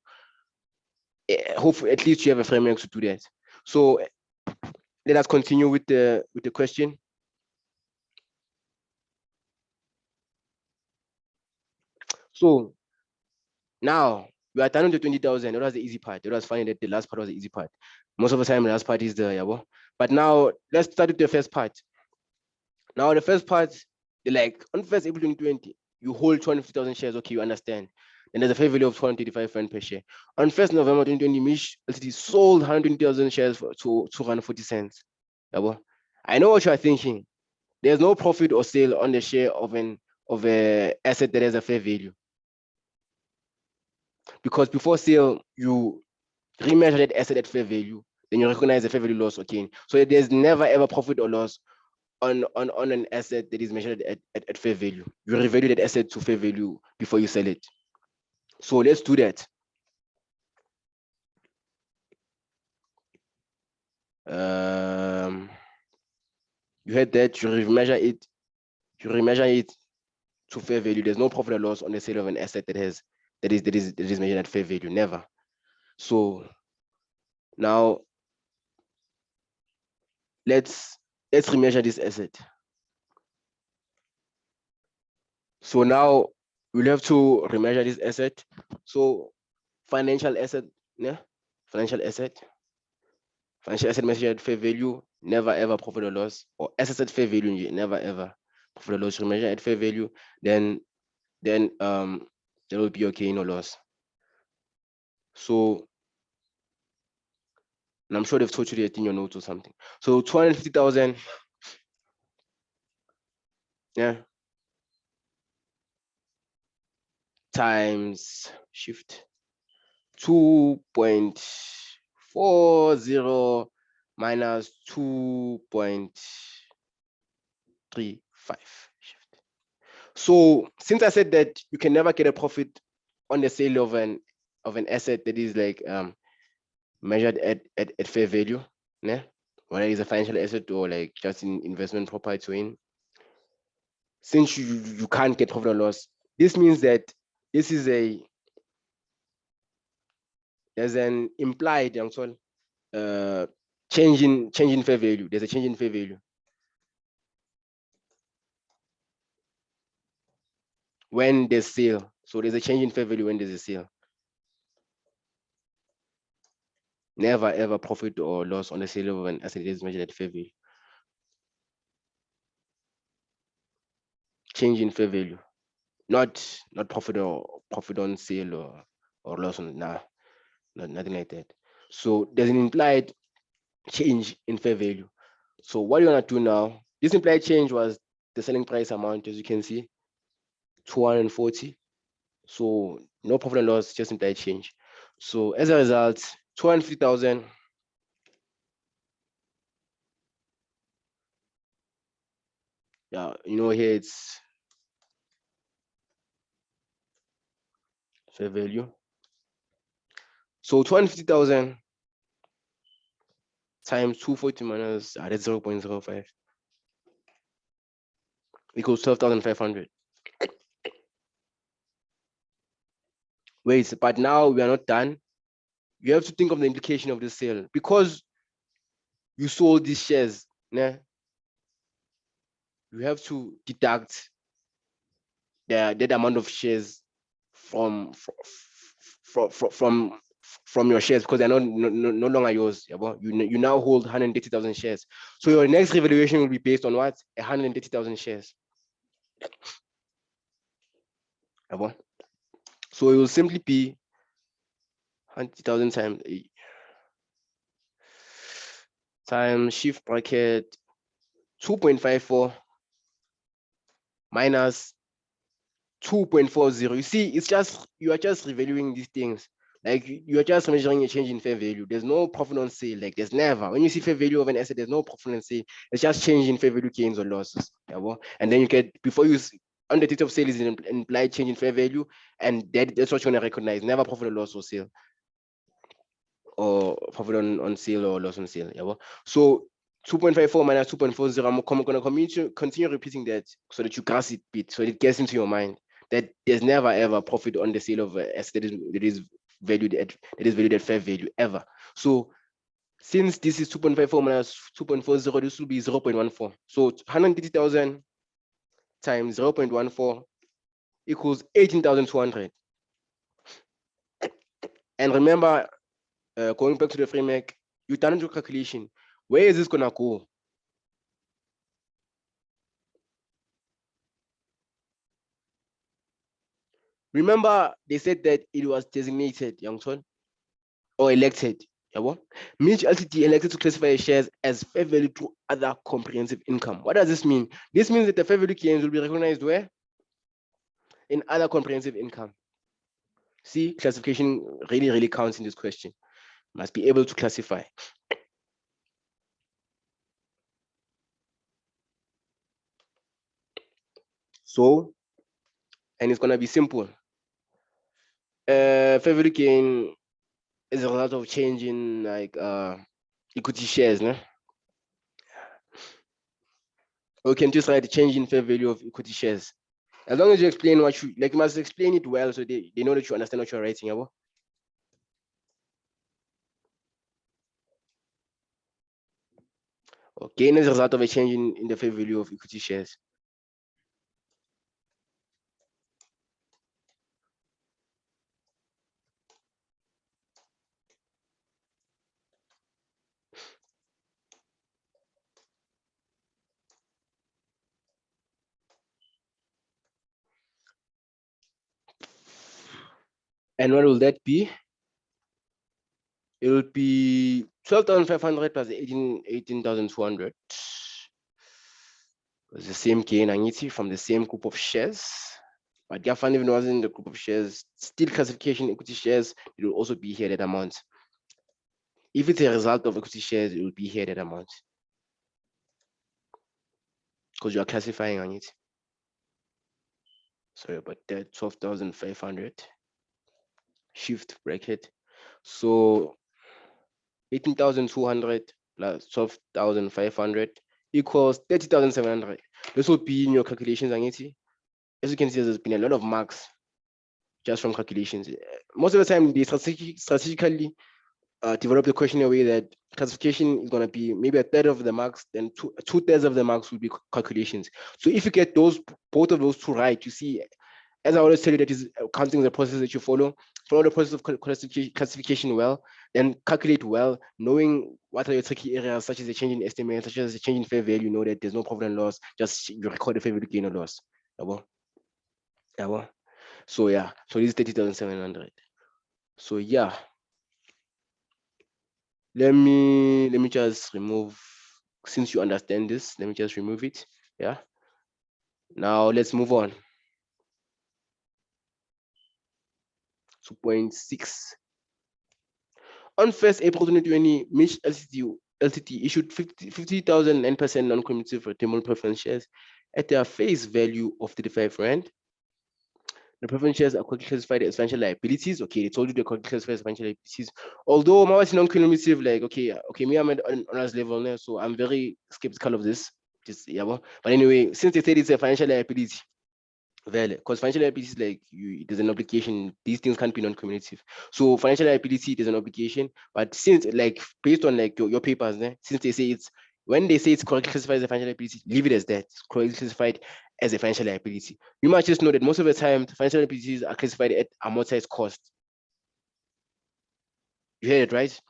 A: Hopefully, at least you have a framework to do that. So let us continue with the question. So now we are done with the 20,000. That was the easy part. That was funny that the last part was the easy part. Most of the time, the last part is the But now let's start with the first part. Now the first part, like on 1st April 2020, you hold 250,000 shares. Okay, you understand. And there's a fair value of 235 rand per share. On 1st November 2020, Mish Ltd sold 120,000 shares for 240 cents. I know what you are thinking. There's no profit or sale on the share of an asset that has a fair value. Because before sale, you remeasure that asset at fair value, then you recognize the fair value loss again. So there's never ever profit or loss on an asset that is measured at fair value. You revalue that asset to fair value before you sell it. So let's do that. You had that, you remeasure it to fair value. There's no profit or loss on the sale of an asset that is measured at fair value. Never. So now let's remeasure this asset. So now we'll have to remeasure this asset. So financial asset, yeah, financial asset measured at fair value, never ever profit or loss, or assets at fair value, never ever profit or loss. Remeasure at fair value, then there will be a gain or loss. So, and I'm sure they've taught you that in your notes or something. So 250,000, yeah, times shift 2.40 minus 2.35 shift. So since I said that you can never get a profit on the sale of an asset that is like measured at fair value, yeah, whether it's a financial asset or like just in investment property, in, since you can't get profit or loss, this means that this is there's an implied change in fair value. There's a change in fair value when there's sale. So there's a change in fair value when there's a sale. Never ever profit or loss on the sale of an asset that is measured at fair value. Change in fair value, not profit on sale or loss on nothing like that. So there's an implied change in fair value. So what you're gonna do now, this implied change was the selling price amount, as you can see, 240. So no profit and loss, just implied change. So as a result, 250,000 yeah, here it's fair value. So 250,000 times 240 minus that's 0.05 equals 12,500. Wait, but now we are not done. You have to think of the implication of the sale because you sold these shares. Nah, you have to deduct that amount of shares from from your shares because they're no longer yours. You now hold 130,000 shares. So your next revaluation will be based on what? 130,000 shares. So it will simply be 100,000 times shift bracket 2.54 minus 2.40. You see, you are just revaluing these things. Like you are just measuring a change in fair value. There's no profit on sale. Like there's never. When you see fair value of an asset, there's no profit on sale. It's just change in fair value gains or losses. And then you get before you on the date of sale is an implied change in fair value, and that's what you're gonna recognize. Never profit or loss or sale, or profit on sale or loss on sale. So 2.54 minus 2.40. I'm gonna continue repeating that so that you grasp it bit, so it gets into your mind that there's never ever profit on the sale of an asset that is valued at fair value ever. So since this is 2.54 minus 2.40, this will be 0.14. So 130,000 times 0.14 equals 18,200. And remember, going back to the framework, you done your calculation. Where is this gonna go? Remember, they said that it was designated, Youngson, or elected. Mitch LTD elected to classify shares as fair value through other comprehensive income. What does this mean? This means that the fair value gains will be recognized where? In other comprehensive income. See, classification really, really counts in this question. Must be able to classify. So, and it's gonna be simple. Fair value gain is a result of change in like equity shares, no? Or you can just write the change in fair value of equity shares. As long as you explain what you like, you must explain it well so they know that you understand what you're writing. Gain as a result of a change in the fair value of equity shares. And what will that be? It will be 12,500 plus 18,200. It's the same gain annuity from the same group of shares. But Gafan even wasn't in the group of shares, still classification equity shares, it will also be here that amount. If it's a result of equity shares, it will be here that amount. Because you are classifying on it. Sorry about that, 12,500. Shift bracket. So 18,200 plus 12,500 equals 30,700. This will be in your calculations, Angeti. As you can see, there's been a lot of marks just from calculations. Most of the time, they strategically develop the question in a way that classification is going to be maybe a third of the marks, then two-thirds of the marks will be calculations. So if you get both of those two right, you see, as I always tell you, that is counting the process that you follow the process of classification well, then calculate well, knowing what are your tricky areas, such as a change in estimate, such as a change in fair value, you know that there's no profit and loss, just you record the fair value gain or loss. So yeah, so this is 30,700. So yeah, let me just remove, since you understand this, let me just remove it. Yeah. Now let's move on. 2.6. On 1st April 2020, Mitch LTT issued 50,000 9% non-commutative redeemable preference shares at their face value of 35 Rand. The preference shares are classified as financial liabilities. Okay, they told you they're classified as financial liabilities. Although my was non-commutative, like okay, me I'm at honors level now, so I'm very skeptical of this. But anyway, since they said it's a financial liability, Well, because financial liability is like there's an obligation. These things can't be non-cumulative. So financial liability, there's an obligation, but since like based on like your papers, since they say it's when they say it's correctly classified as a financial liability, leave it as that. It's correctly classified as a financial liability. You might just know that most of the time, financial liabilities are classified at amortized cost. You heard it right?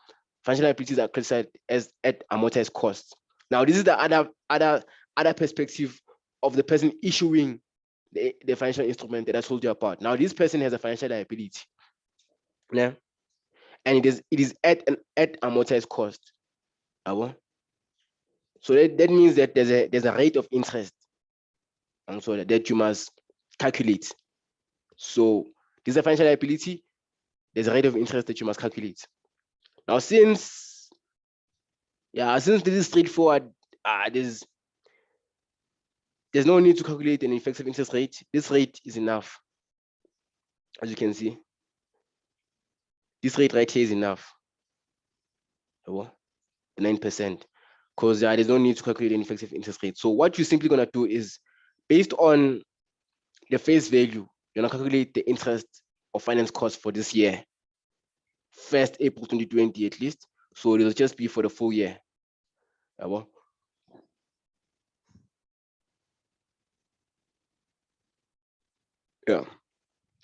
A: Financial liabilities are classified as at amortized cost. Now, this is the other perspective of the person issuing the financial instrument that I told you about. Now, this person has a financial liability, yeah, and it is at amortized cost. So that means that there's a rate of interest, and so that you must calculate. So this is a financial liability. There's a rate of interest that you must calculate. Now, since this is straightforward, there's no need to calculate an effective interest rate. This rate is enough, as you can see. This rate right here is enough. 9%. Because there's no need to calculate an effective interest rate. So what you're simply gonna do is, based on the face value, you're gonna calculate the interest of finance cost for this year, 1st April 2020 at least. So it'll just be for the full year. Yeah.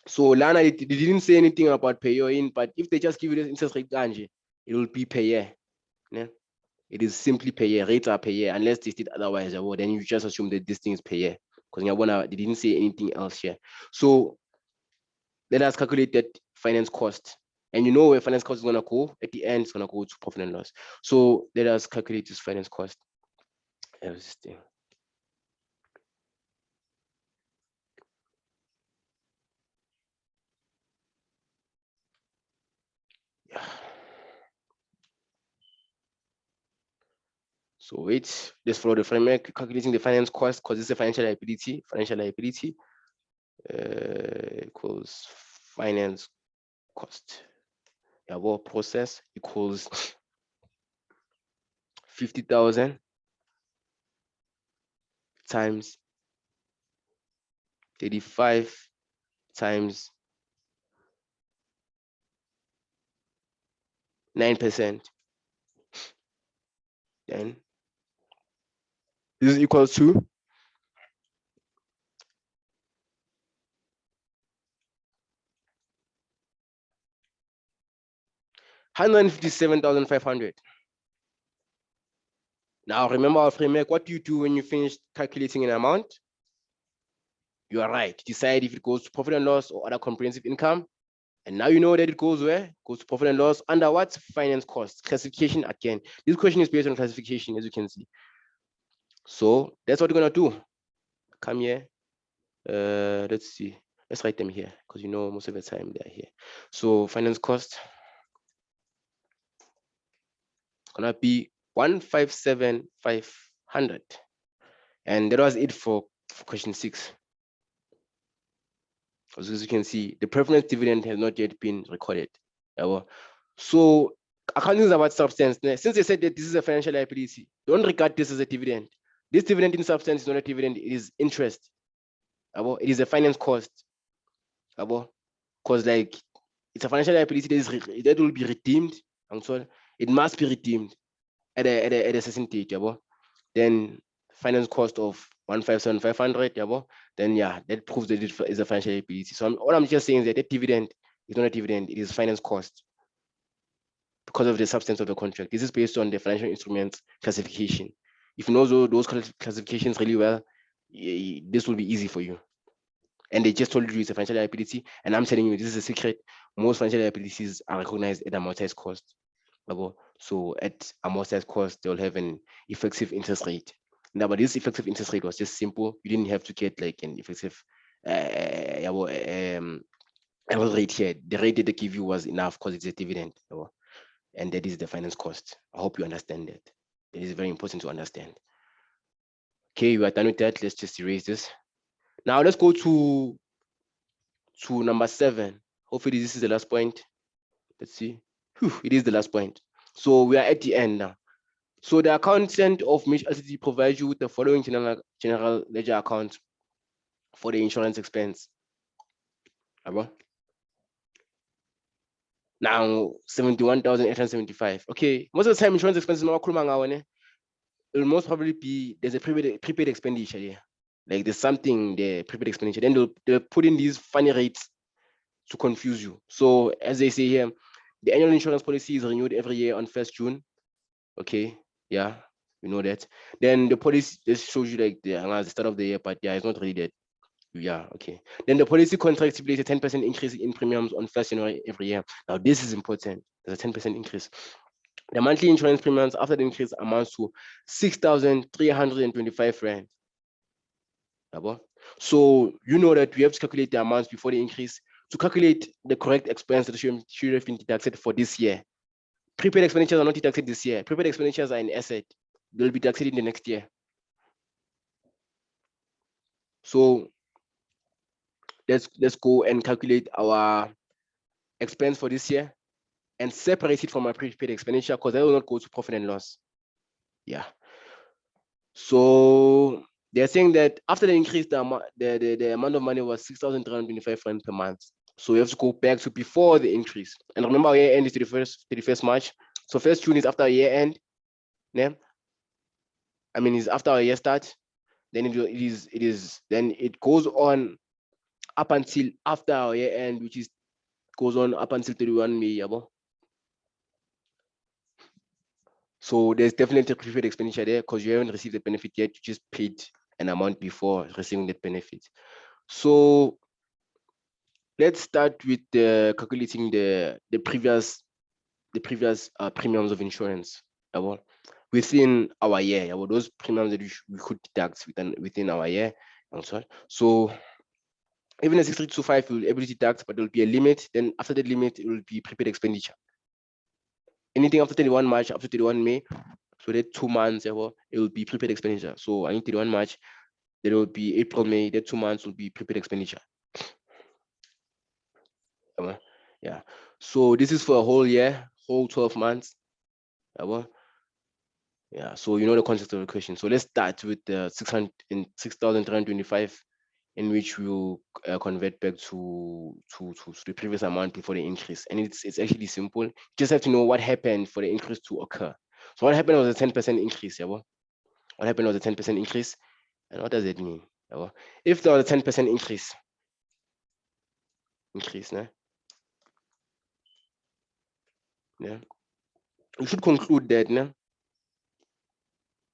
A: So Lana, they didn't say anything about pay your in, but if they just give you the interest rate, it will be per year. Yeah. It is simply per year. Rates are per year, unless they state otherwise. Then you just assume that this thing is per year, because they didn't say anything else here. So let us calculate that finance cost. And you know where finance cost is going to go? At the end, it's going to go to profit and loss. So let us calculate this finance cost. Everything. Yeah. So wait, let's follow the framework. Calculating the finance cost, because it's a financial liability. Financial liability equals finance cost. Well, process equals 50,000 times 35 times 9%. Then this is equal to 157,500. Now remember our framework. What do you do when you finish calculating an amount? You are right. Decide if it goes to profit and loss or other comprehensive income. And now you know that it goes where? It goes to profit and loss under what? Finance costs. Classification again. This question is based on classification, as you can see. So that's what we're gonna do. Come here. Let's see. Let's write them here, because you know most of the time they're here. So finance cost gonna be 157,500. And that was it for question 6. As you can see, the preference dividend has not yet been recorded. So accounting is about substance. Since they said that this is a financial liability, don't regard this as a dividend. This dividend in substance is not a dividend, it is interest. It is a finance cost. Because like it's a financial liability that will be redeemed. It must be redeemed at a certain date. Then finance cost of 157,500. Then that proves that it is a financial liability. So all I'm just saying is that the dividend is not a dividend, it is finance cost because of the substance of the contract. This is based on the financial instruments classification. If you know those classifications really well, this will be easy for you. And they just told you it's a financial liability, and I'm telling you this is a secret. Most financial liabilities are recognized at amortized cost. So at amortized cost, they'll have an effective interest rate. Now, but this effective interest rate was just simple. You didn't have to get like an effective rate here. The rate that they give you was enough because it's a dividend. And that is the finance cost. I hope you understand that. It is very important to understand. Okay, we are done with that. Let's just erase this. Now let's go to number 7. Hopefully this is the last point. Let's see. It is the last point. So we are at the end now. So the accountant of Mitch Ltd provides you with the following general ledger account. for the insurance expense. Now 71,875. Okay, most of the time insurance expenses will most probably be there's a prepaid expenditure here. Like there's something the prepaid expenditure. Then they'll put in these funny rates to confuse you. So as they say here, the annual insurance policy is renewed every year on 1st June. Okay, yeah, we know that. Then the policy just shows you like the start of the year, but yeah, it's not really that. Yeah, okay. Then the policy contract stipulates a 10% increase in premiums on 1st January every year. Now this is important. There's a 10% increase. The monthly insurance premiums after the increase amounts to 6,325 rand. So you know that we have to calculate the amounts before the increase to calculate the correct expense that should have been deducted for this year. Prepaid expenditures are not deducted this year. Prepaid expenditures are an asset. They'll be deducted in the next year. So let's go and calculate our expense for this year and separate it from our prepaid expenditure because that will not go to profit and loss. Yeah. So they're saying that after the increase, the amount of money was 6,325 rand per month. So we have to go back to before the increase. And remember, our year end is 31st March. So 1st June is after our year end. Yeah. I mean, it's after our year start. Then it goes on up until after our year end, which is goes on up until 31 May. So there's definitely a prepaid expenditure there because you haven't received the benefit yet. You just paid an amount before receiving that benefit. So let's start with calculating the previous premiums of insurance within our year. Those premiums that we could deduct within our year. So even a 6325 will be able to deduct, but there will be a limit. Then after the limit, it will be prepaid expenditure. Anything after 31 March, up to 31 May, so that 2 months, it will be prepaid expenditure. So I need 31 March, then it will be April, May, that 2 months will be prepaid expenditure. Yeah. So this is for a whole year, whole 12 months. Yeah. So you know the concept of the question. So let's start with the 6,325, in which we will convert back to the previous amount before the increase. And it's actually simple. You just have to know what happened for the increase to occur. So what happened was a 10% increase. What happened was a 10% increase. And what does it mean? If there was a 10% increase, yeah, you should conclude that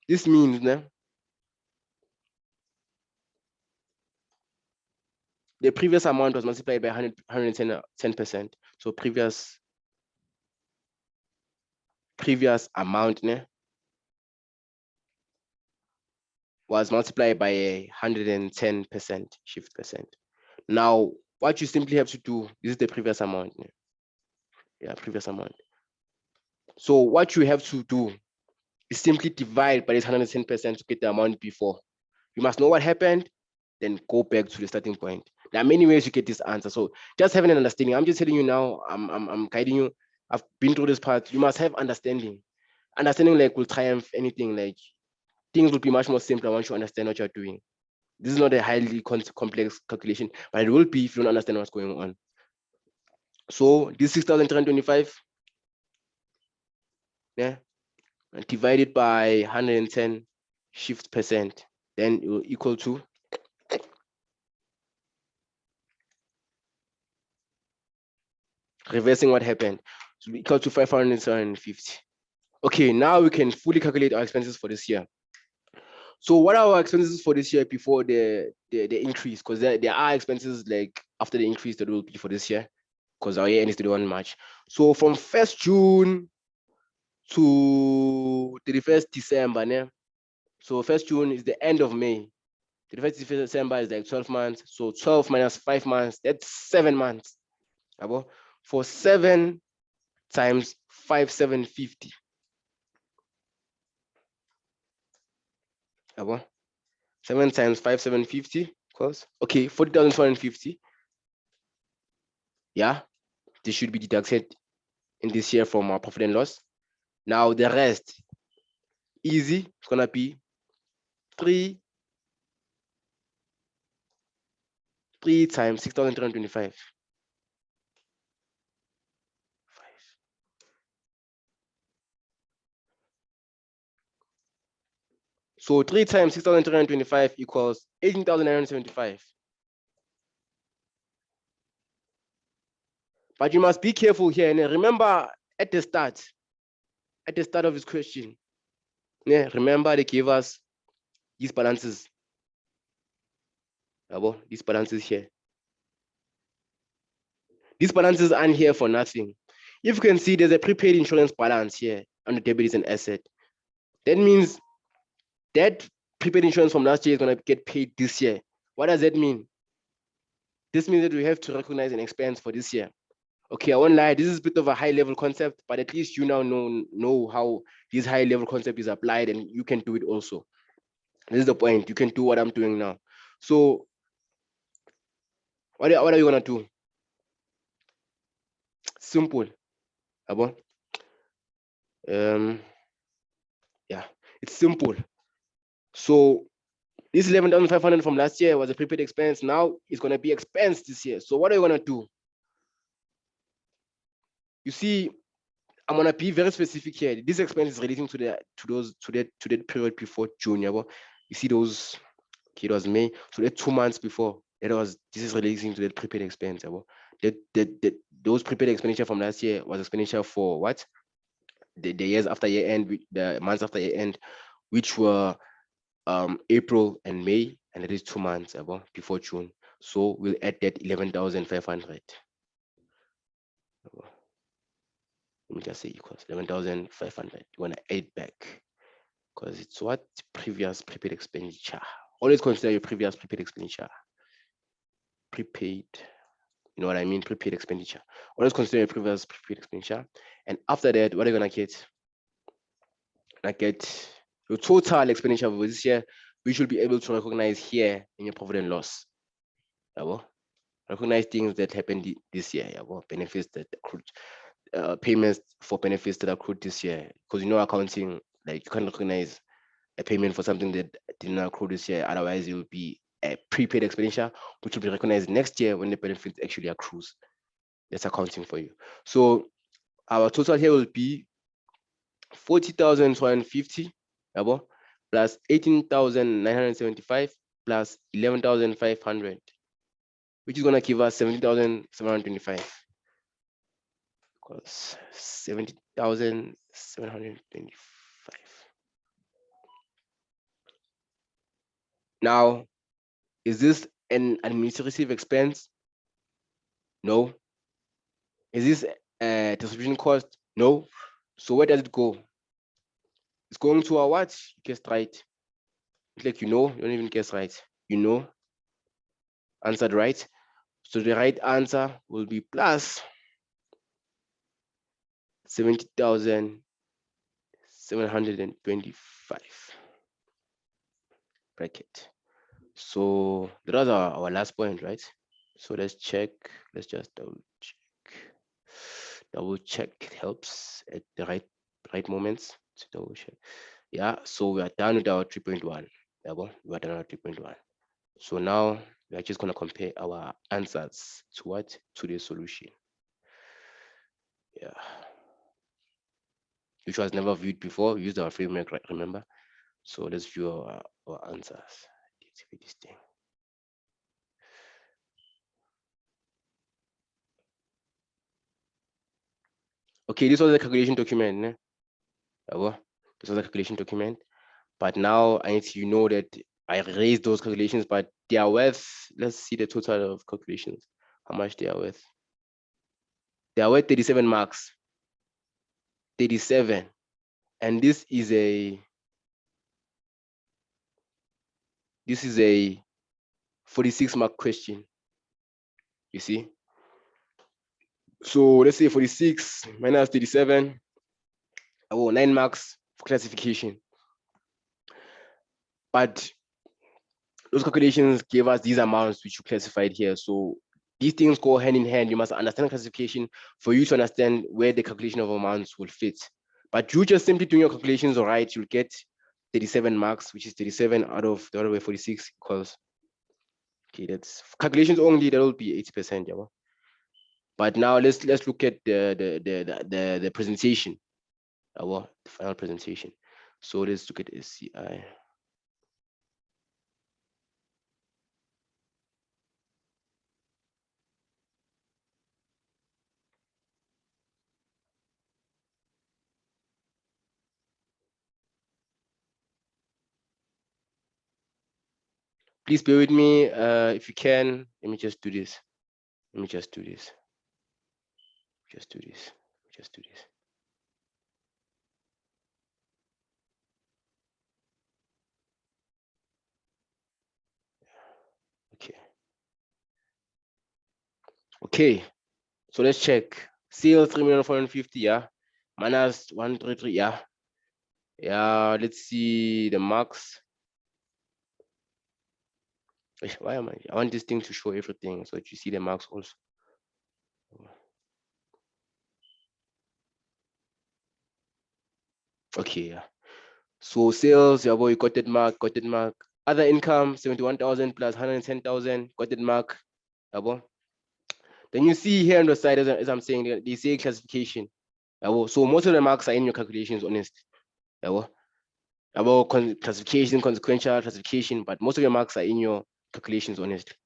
A: this means the previous amount was multiplied by 110%. So previous amount was multiplied by 110% shift percent. Now, what you simply have to do, this is the previous amount. Yeah, previous amount. So what you have to do is simply divide by this 110% to get the amount before. You must know what happened, then go back to the starting point. There are many ways you get this answer. So just having an understanding. I'm just telling you now, I'm guiding you. I've been through this part. You must have understanding. Understanding like will triumph anything. Like things will be much more simpler once you understand what you're doing. This is not a highly complex calculation, but it will be if you don't understand what's going on. So this 6,325, yeah, divided by 110 shift percent, then it will equal to reversing what happened. So equal to 550. Okay, now we can fully calculate our expenses for this year. So what are our expenses for this year before the increase? Because there are expenses like after the increase that will be for this year, because our year end is 31 March. So from 1st June to 31st December, so 1st June is the end of May. 31st December is like 12 months. So 12 minus 5 months, that's 7 months. For 7 times 5,750. 7 times 5,750 equals, okay, 40,450. Yeah, this should be deducted in this year from our profit and loss. Now the rest, easy, it's gonna be 3 3 times 6,325. So 3 times 6,325 equals 18,975. But you must be careful here. And remember at the start of this question, yeah, remember they gave us these balances. These balances here. These balances aren't here for nothing. If you can see, there's a prepaid insurance balance here on the debit is an asset. That means that prepaid insurance from last year is going to get paid this year. What does that mean? This means that we have to recognize an expense for this year. Okay, I won't lie, this is a bit of a high level concept, but at least you now know how this high level concept is applied and you can do it also. This is the point. You can do what I'm doing now. So what are you gonna do? Simple. Yeah, it's simple. So this 11,500 from last year was a prepaid expense. Now it's gonna be expense this year. So what are you gonna do? You see, I'm gonna be very specific here. This expense is relating to that period before June. Yeah, you see those. Okay, it was May. So that 2 months before. This is relating to that prepaid expense. Yeah, those prepaid expenditure from last year was expenditure for what? The years after year end, the months after year end, which were April and May, and it is 2 months before June. So we'll add that 11,500. Let me just say equals 11,500. You want to add back because it's what? Previous prepaid expenditure. Always consider your previous prepaid expenditure. Prepaid, you know what I mean? Prepaid expenditure. Always consider your previous prepaid expenditure. And after that, what are you gonna get? Get your total expenditure for this year, we should be able to recognize here in your profit and loss. Recognize things that happened this year. Benefits that accrued, payments for benefits that accrued this year. Because you know accounting, like you can recognize a payment for something that did not accrue this year. Otherwise, it will be a prepaid expenditure, which will be recognized next year when the benefit actually accrues. That's accounting for you. So our total here will be 40,250 plus 18,975 plus 11,500, which is going to give us 70,725. Because 70,725. Now, is this an administrative expense? No. Is this a distribution cost? No. So where does it go? It's going to our what? You guessed right. It's like you don't even guess right. Answered right. So the right answer will be plus 70,725 bracket. So that was our last point, right? So let's check. Let's just double check. It helps at the right moments to double check. Yeah, so we are done with our 3.1. We are done with 3.1. So now we are just going to compare our answers to what? To the solution. Yeah. Which was never viewed before. We used our framework, right? Remember? So let's view our answers. Let's see this thing. Okay, this was a calculation document. This was a calculation document. But now I need you know that I raised those calculations, but they are worth, let's see the total of calculations, how much they are worth. They are worth 37 marks. 37. And this is a 46 mark question. You see? So let's say 46 minus 37. 9 marks for classification. But those calculations gave us these amounts which you classified here. So these things go hand in hand. You must understand classification for you to understand where the calculation of amounts will fit. But you just simply doing your calculations all right, you'll get 37 marks, which is 37 out of 46 equals Okay, that's calculations only. That will be 80%. Yeah. But now let's look at the presentation. The final presentation. So let's look at SCI. Please bear with me if you can. Let me just do this. Let me just do this. Just do this. Just do this. Okay. Okay. So let's check. Sales 3,450,000. Yeah. Minus 133. Yeah. Yeah. Let's see the marks. Why am I want this thing to show everything so that you see the marks also. Okay. Yeah. So sales, yeah, boy, got that mark, got that mark. Other income, 71,000 plus 110,000, got that mark. Yeah, boy. Then you see here on the side, as I'm saying, they say classification. Yeah, boy. So most of the marks are in your calculations, honest. Yeah, boy. About classification, consequential classification, but most of your marks are in your calculations, honestly.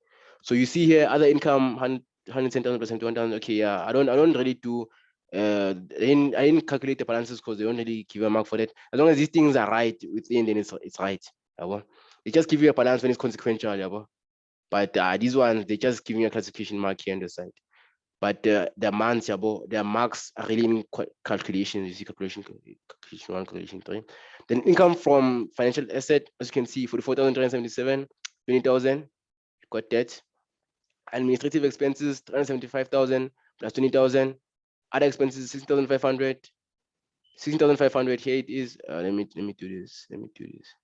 A: So you see here, other income, 110,000 plus 71,000. Okay, yeah, I don't really do. I didn't calculate the balances because they don't really give a mark for that. As long as these things are right within, then it's right. Yeah, they just give you a balance when it's consequential. Yeah, but these ones, they just give you a classification mark here on the side. But the months, their marks are really in calculations. You see calculation 1, calculation 3. Then income from financial asset, as you can see, 44,377, 20,000, got that. Administrative expenses, 375,000 plus 20,000. Other expenses, 16,500. 16,500 here it is. Let me do this. Let me do this.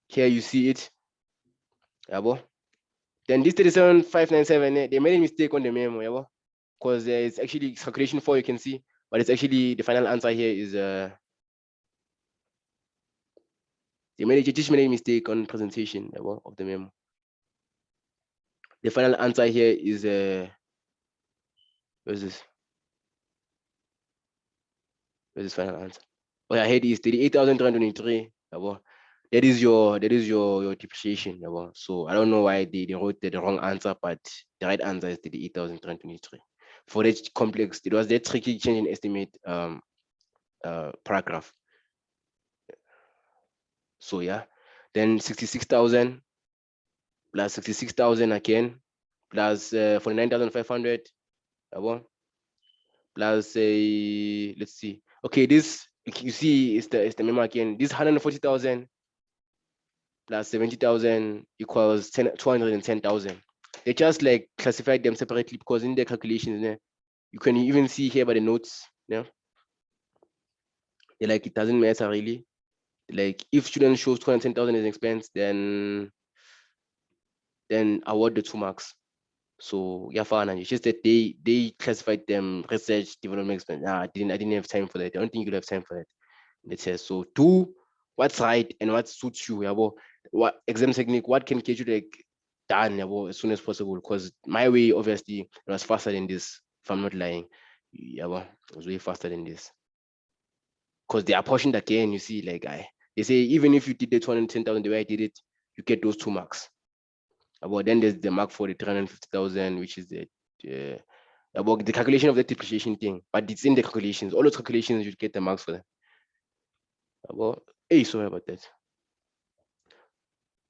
A: Here you see it. Yeah, then this 37,597, they made a mistake on the memo, yeah, because it's actually calculation 4, you can see, but it's actually the final answer here is they just made a mistake on presentation, yeah, of the memo. The final answer here is where's this? Where's this final answer? Oh yeah, here it is 38,323. Yeah, that is your depreciation. Yeah, so I don't know why they wrote the wrong answer, but the right answer is 38,323. For that complex, it was that tricky change in estimate paragraph. So yeah, then 66,000 plus 66,000 again, plus 49,500, plus let's see. Okay, this you see is the memo again. This 140,000 plus 70,000 equals 210,000. They just like classified them separately because in their calculations, you can even see here by the notes, yeah. They're like, it doesn't matter really. Like if student shows 210,000 as an expense, then award the 2 marks. So yeah, fine. It's just that they classified them research development expense. I didn't have time for that. I don't think you'll have time for that. It says so do what's right and what suits you. Yeah, what exam technique, what can get you like done, yeah, as soon as possible. Because my way, obviously, it was faster than this. If I'm not lying, yeah, it was way faster than this. Because they are pushing again, you see, like they say even if you did the 210,000 the way I did it, you get those 2 marks. About then there's the mark for the 350,000, which is the about the calculation of the depreciation thing, but it's in the calculations. All those calculations you get the marks for them. About hey, sorry about that.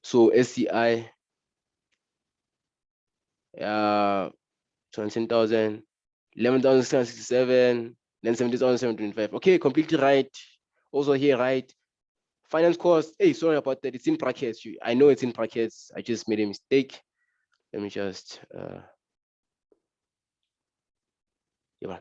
A: So SCI, 20,000, 11,667, then 70,725. Okay, completely right. Also here, right? Finance cost. Hey, sorry about that. It's in brackets. I know it's in brackets. I just made a mistake. Let me just yeah.